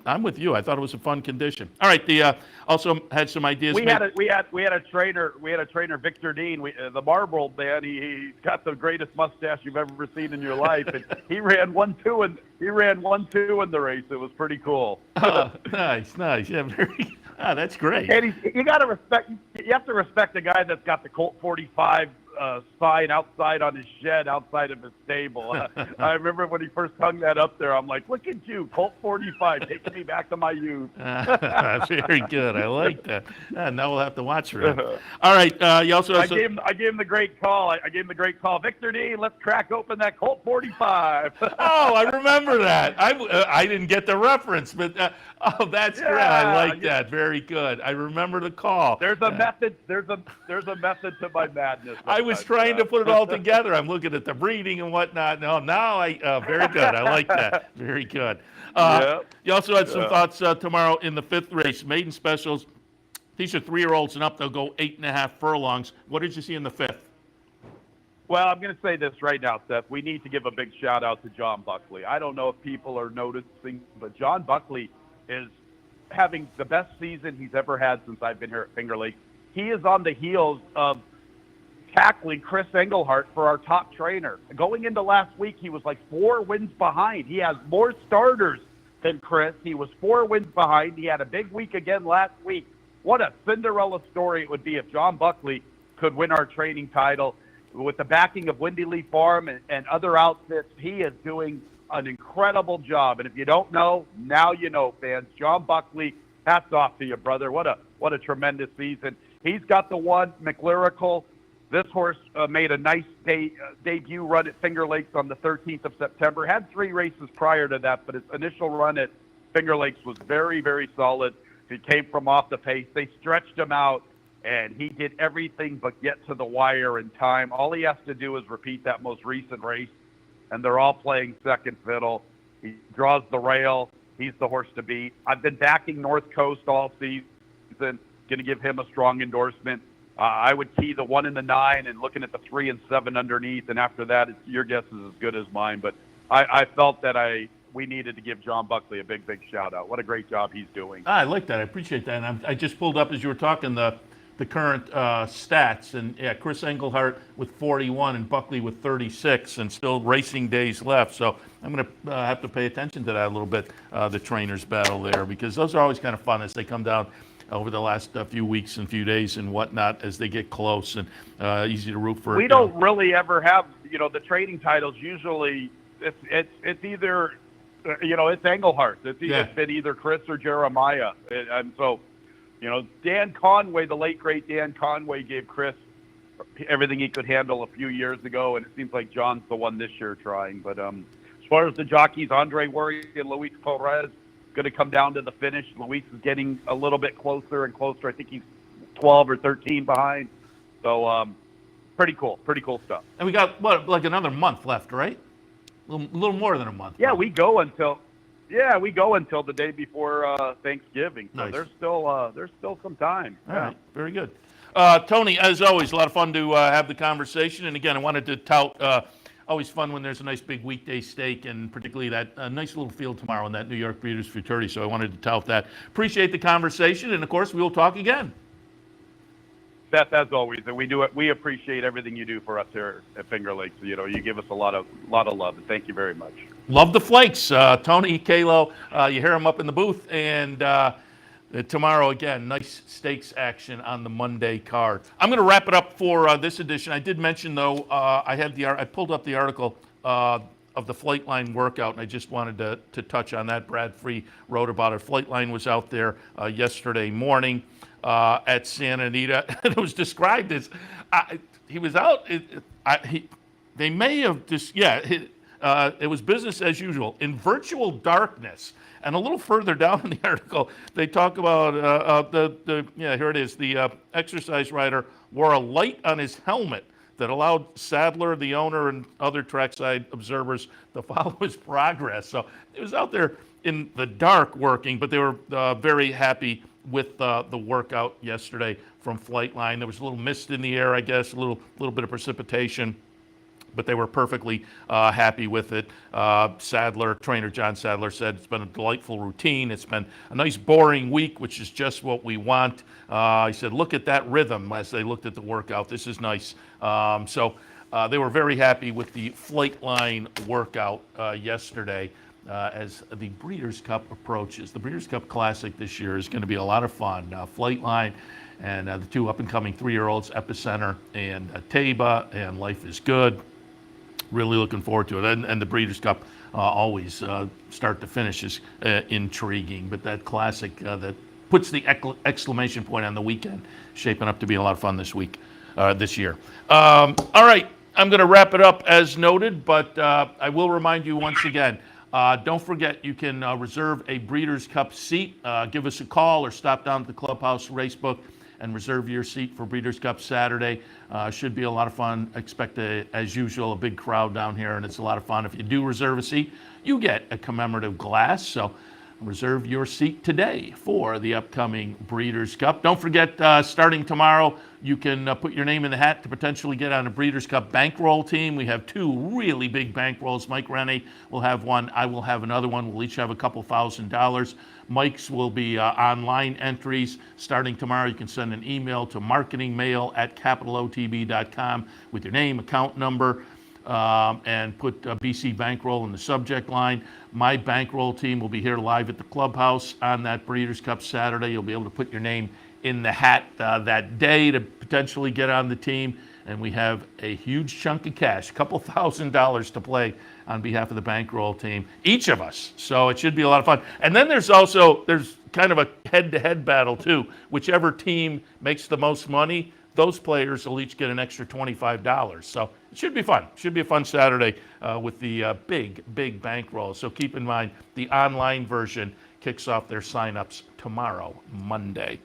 I'm with you. I thought it was a fun condition. All right, also had some ideas. We had a trainer, Victor Dean, the Marlboro man. He's got the greatest mustache you've ever seen in your life, and he ran 1-2 in the race. It was pretty cool. Oh, nice. Yeah, very. That's great. And you got to respect. You have to respect the guy that's got the Colt 45 sign outside on his shed, outside of his stable. I remember when he first hung that up there. I'm like, look at you, Colt 45, taking me back to my youth. Very good. I like that. Now we'll have to watch for him. All right. You also. I gave him the great call. I gave him the great call. Victor Dean, let's crack open that Colt 45. Oh, I remember that. I didn't get the reference, but that's great. I like that. Very good. I remember the call. There's a method. There's a method to my madness. I was trying to put it all together. I'm looking at the breeding and whatnot. No, now very good. I like that. Very good. You also had some thoughts tomorrow in the 5th race, maiden specials. These are 3-year-olds and up. They'll go 8.5 furlongs. What did you see in the 5th? Well, I'm going to say this right now, Seth. We need to give a big shout out to John Buckley. I don't know if people are noticing, but John Buckley is having the best season he's ever had since I've been here at Finger Lakes. He is on the heels of tackling Chris Engelhardt for our top trainer. Going into last week, he was like 4 wins behind. He has more starters than Chris. He was 4 wins behind. He had a big week again last week. What a Cinderella story it would be if John Buckley could win our training title. With the backing of Windy Lee Farm and other outfits, he is doing an incredible job. And if you don't know, now you know, fans. John Buckley, hats off to you, brother. What a tremendous season. He's got the one, McLyrical. This horse made a nice debut run at Finger Lakes on the 13th of September. Had 3 races prior to that, but his initial run at Finger Lakes was very, very solid. He came from off the pace. They stretched him out, and he did everything but get to the wire in time. All he has to do is repeat that most recent race, and they're all playing second fiddle. He draws the rail. He's the horse to beat. I've been backing North Coast all season. Going to give him a strong endorsement. I would key the 1 and the 9 and looking at the 3 and 7 underneath. And after that, your guess is as good as mine. But I felt that we needed to give John Buckley a big shout out. What a great job he's doing. I like that. I appreciate that. And I just pulled up as you were talking the current stats. And yeah, Chris Engelhardt with 41 and Buckley with 36 and still racing days left. So I'm going to have to pay attention to that a little bit, the trainers battle there, because those are always kind of fun as they come down over the last few weeks and few days and whatnot as they get close and easy to root for. We don't really ever have, the trading titles. Usually it's either, it's Engelhardt. It's been either Chris or Jeremiah. And so, Dan Conway, the late, great Dan Conway, gave Chris everything he could handle a few years ago, and it seems like John's the one this year trying. But as far as the jockeys, Andre Worry and Luis Torres, going to come down to the finish. Luis is getting a little bit closer and closer. I think he's 12 or 13 behind. So pretty cool stuff. And we got like another month left, right? A little more than a month. Yeah, we go until the day before Thanksgiving. So Nice. there's still some time. All right, very good. Tony, as always, a lot of fun to have the conversation. And again, I wanted to tout. Always fun when there's a nice big weekday stake, and particularly that nice little field tomorrow in that New York Breeders' Futurity. So I wanted to tout that. Appreciate the conversation, and of course, we will talk again. Seth, as always, and we appreciate everything you do for us here at Finger Lakes. You give us a lot of love, and thank you very much. Love the flakes, Tony, Calo. You hear them up in the booth, and tomorrow again, nice stakes action on the Monday card. I'm going to wrap it up for this edition. I did mention though, I pulled up the article of the Flightline workout, and I just wanted to touch on that. Brad Free wrote about it. Flightline was out there yesterday morning at Santa Anita, and it was described as he was out. They may have just it was business as usual in virtual darkness. And a little further down in the article, they talk about here it is. The exercise rider wore a light on his helmet that allowed Sadler, the owner, and other trackside observers to follow his progress. So he was out there in the dark working, but they were very happy with the workout yesterday from Flightline. There was a little mist in the air, I guess, a little bit of precipitation, but they were perfectly happy with it. Trainer John Sadler said it's been a delightful routine. It's been a nice boring week, which is just what we want. He said, look at that rhythm as they looked at the workout. This is nice. So they were very happy with the Flightline workout yesterday as the Breeders' Cup approaches. The Breeders' Cup Classic this year is going to be a lot of fun. Flightline and the two up-and-coming 3-year-olds, Epicenter and Taba, and Life is Good. Really looking forward to it. And the Breeders' Cup always start to finish is intriguing. But that Classic that puts the exclamation point on the weekend, shaping up to be a lot of fun this year. All right, I'm going to wrap it up as noted, but I will remind you once again, don't forget you can reserve a Breeders' Cup seat. Give us a call or stop down at the Clubhouse Racebook and reserve your seat for Breeders' Cup Saturday. Should be a lot of fun. Expect, as usual, a big crowd down here, and it's a lot of fun. If you do reserve a seat, you get a commemorative glass. So reserve your seat today for the upcoming Breeders' Cup. Don't forget, starting tomorrow, you can put your name in the hat to potentially get on a Breeders' Cup bankroll team. We have two really big bankrolls. Mike Rennie will have one. I will have another one. We'll each have a couple $1,000s. Mike's will be online entries. Starting tomorrow, you can send an email to marketingmail@capitalotb.com with your name, account number, and put BC Bankroll in the subject line. My bankroll team will be here live at the clubhouse on that Breeders' Cup Saturday. You'll be able to put your name in the hat that day to potentially get on the team. And we have a huge chunk of cash, a couple $1,000s to play on behalf of the bankroll team, each of us. So it should be a lot of fun. And then there's kind of a head-to-head battle too. Whichever team makes the most money, those players will each get an extra $25. So it should be fun. It should be a fun Saturday with the big bankroll. So keep in mind, the online version kicks off their signups tomorrow, Monday.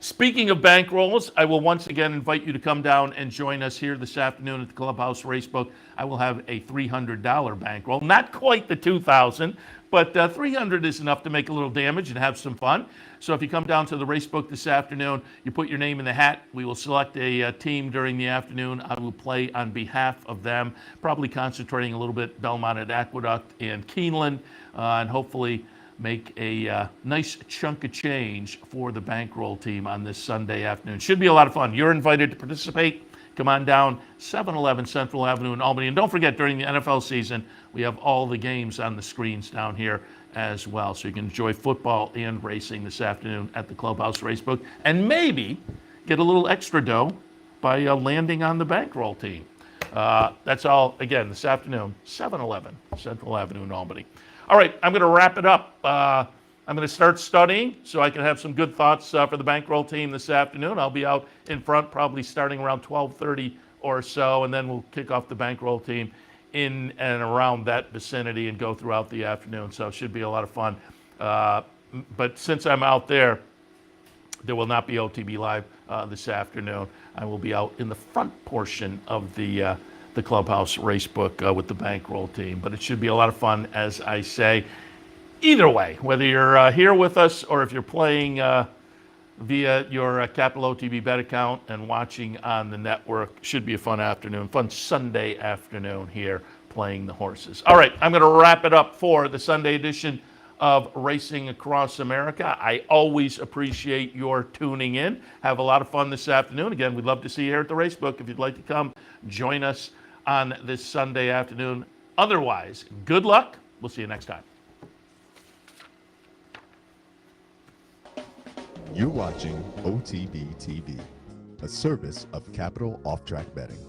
Speaking of bankrolls, I will once again invite you to come down and join us here this afternoon at the Clubhouse Racebook. I will have a $300 bankroll. Not quite the $2,000, but $300 is enough to make a little damage and have some fun. So if you come down to the Racebook this afternoon, you put your name in the hat. We will select a team during the afternoon. I will play on behalf of them, probably concentrating a little bit Belmont Aqueduct and Keeneland, and hopefully make a nice chunk of change for the bankroll team on this Sunday afternoon. Should be a lot of fun. You're invited to participate. Come on down, 711 Central Avenue in Albany. And don't forget, during the NFL season, we have all the games on the screens down here as well. So you can enjoy football and racing this afternoon at the Clubhouse Racebook, and maybe get a little extra dough by landing on the bankroll team. That's all, again, this afternoon, 711 Central Avenue in Albany. All right, I'm going to wrap it up. I'm going to start studying so I can have some good thoughts for the bankroll team this afternoon. I'll be out in front probably starting around 12:30 or so, and then we'll kick off the bankroll team in and around that vicinity and go throughout the afternoon. So it should be a lot of fun. But since I'm out there will not be OTB Live this afternoon. I will be out in the front portion of the Clubhouse Racebook with the bankroll team. But it should be a lot of fun, as I say. Either way, whether you're here with us or if you're playing via your Capital OTB bet account and watching on the network, should be a fun afternoon, fun Sunday afternoon here playing the horses. All right, I'm going to wrap it up for the Sunday edition of Racing Across America. I always appreciate your tuning in. Have a lot of fun this afternoon. Again, we'd love to see you here at the Racebook. If you'd like to come, join us on this Sunday afternoon. Otherwise, good luck. We'll see you next time. You're watching OTB TV, a service of Capital Off-Track Betting.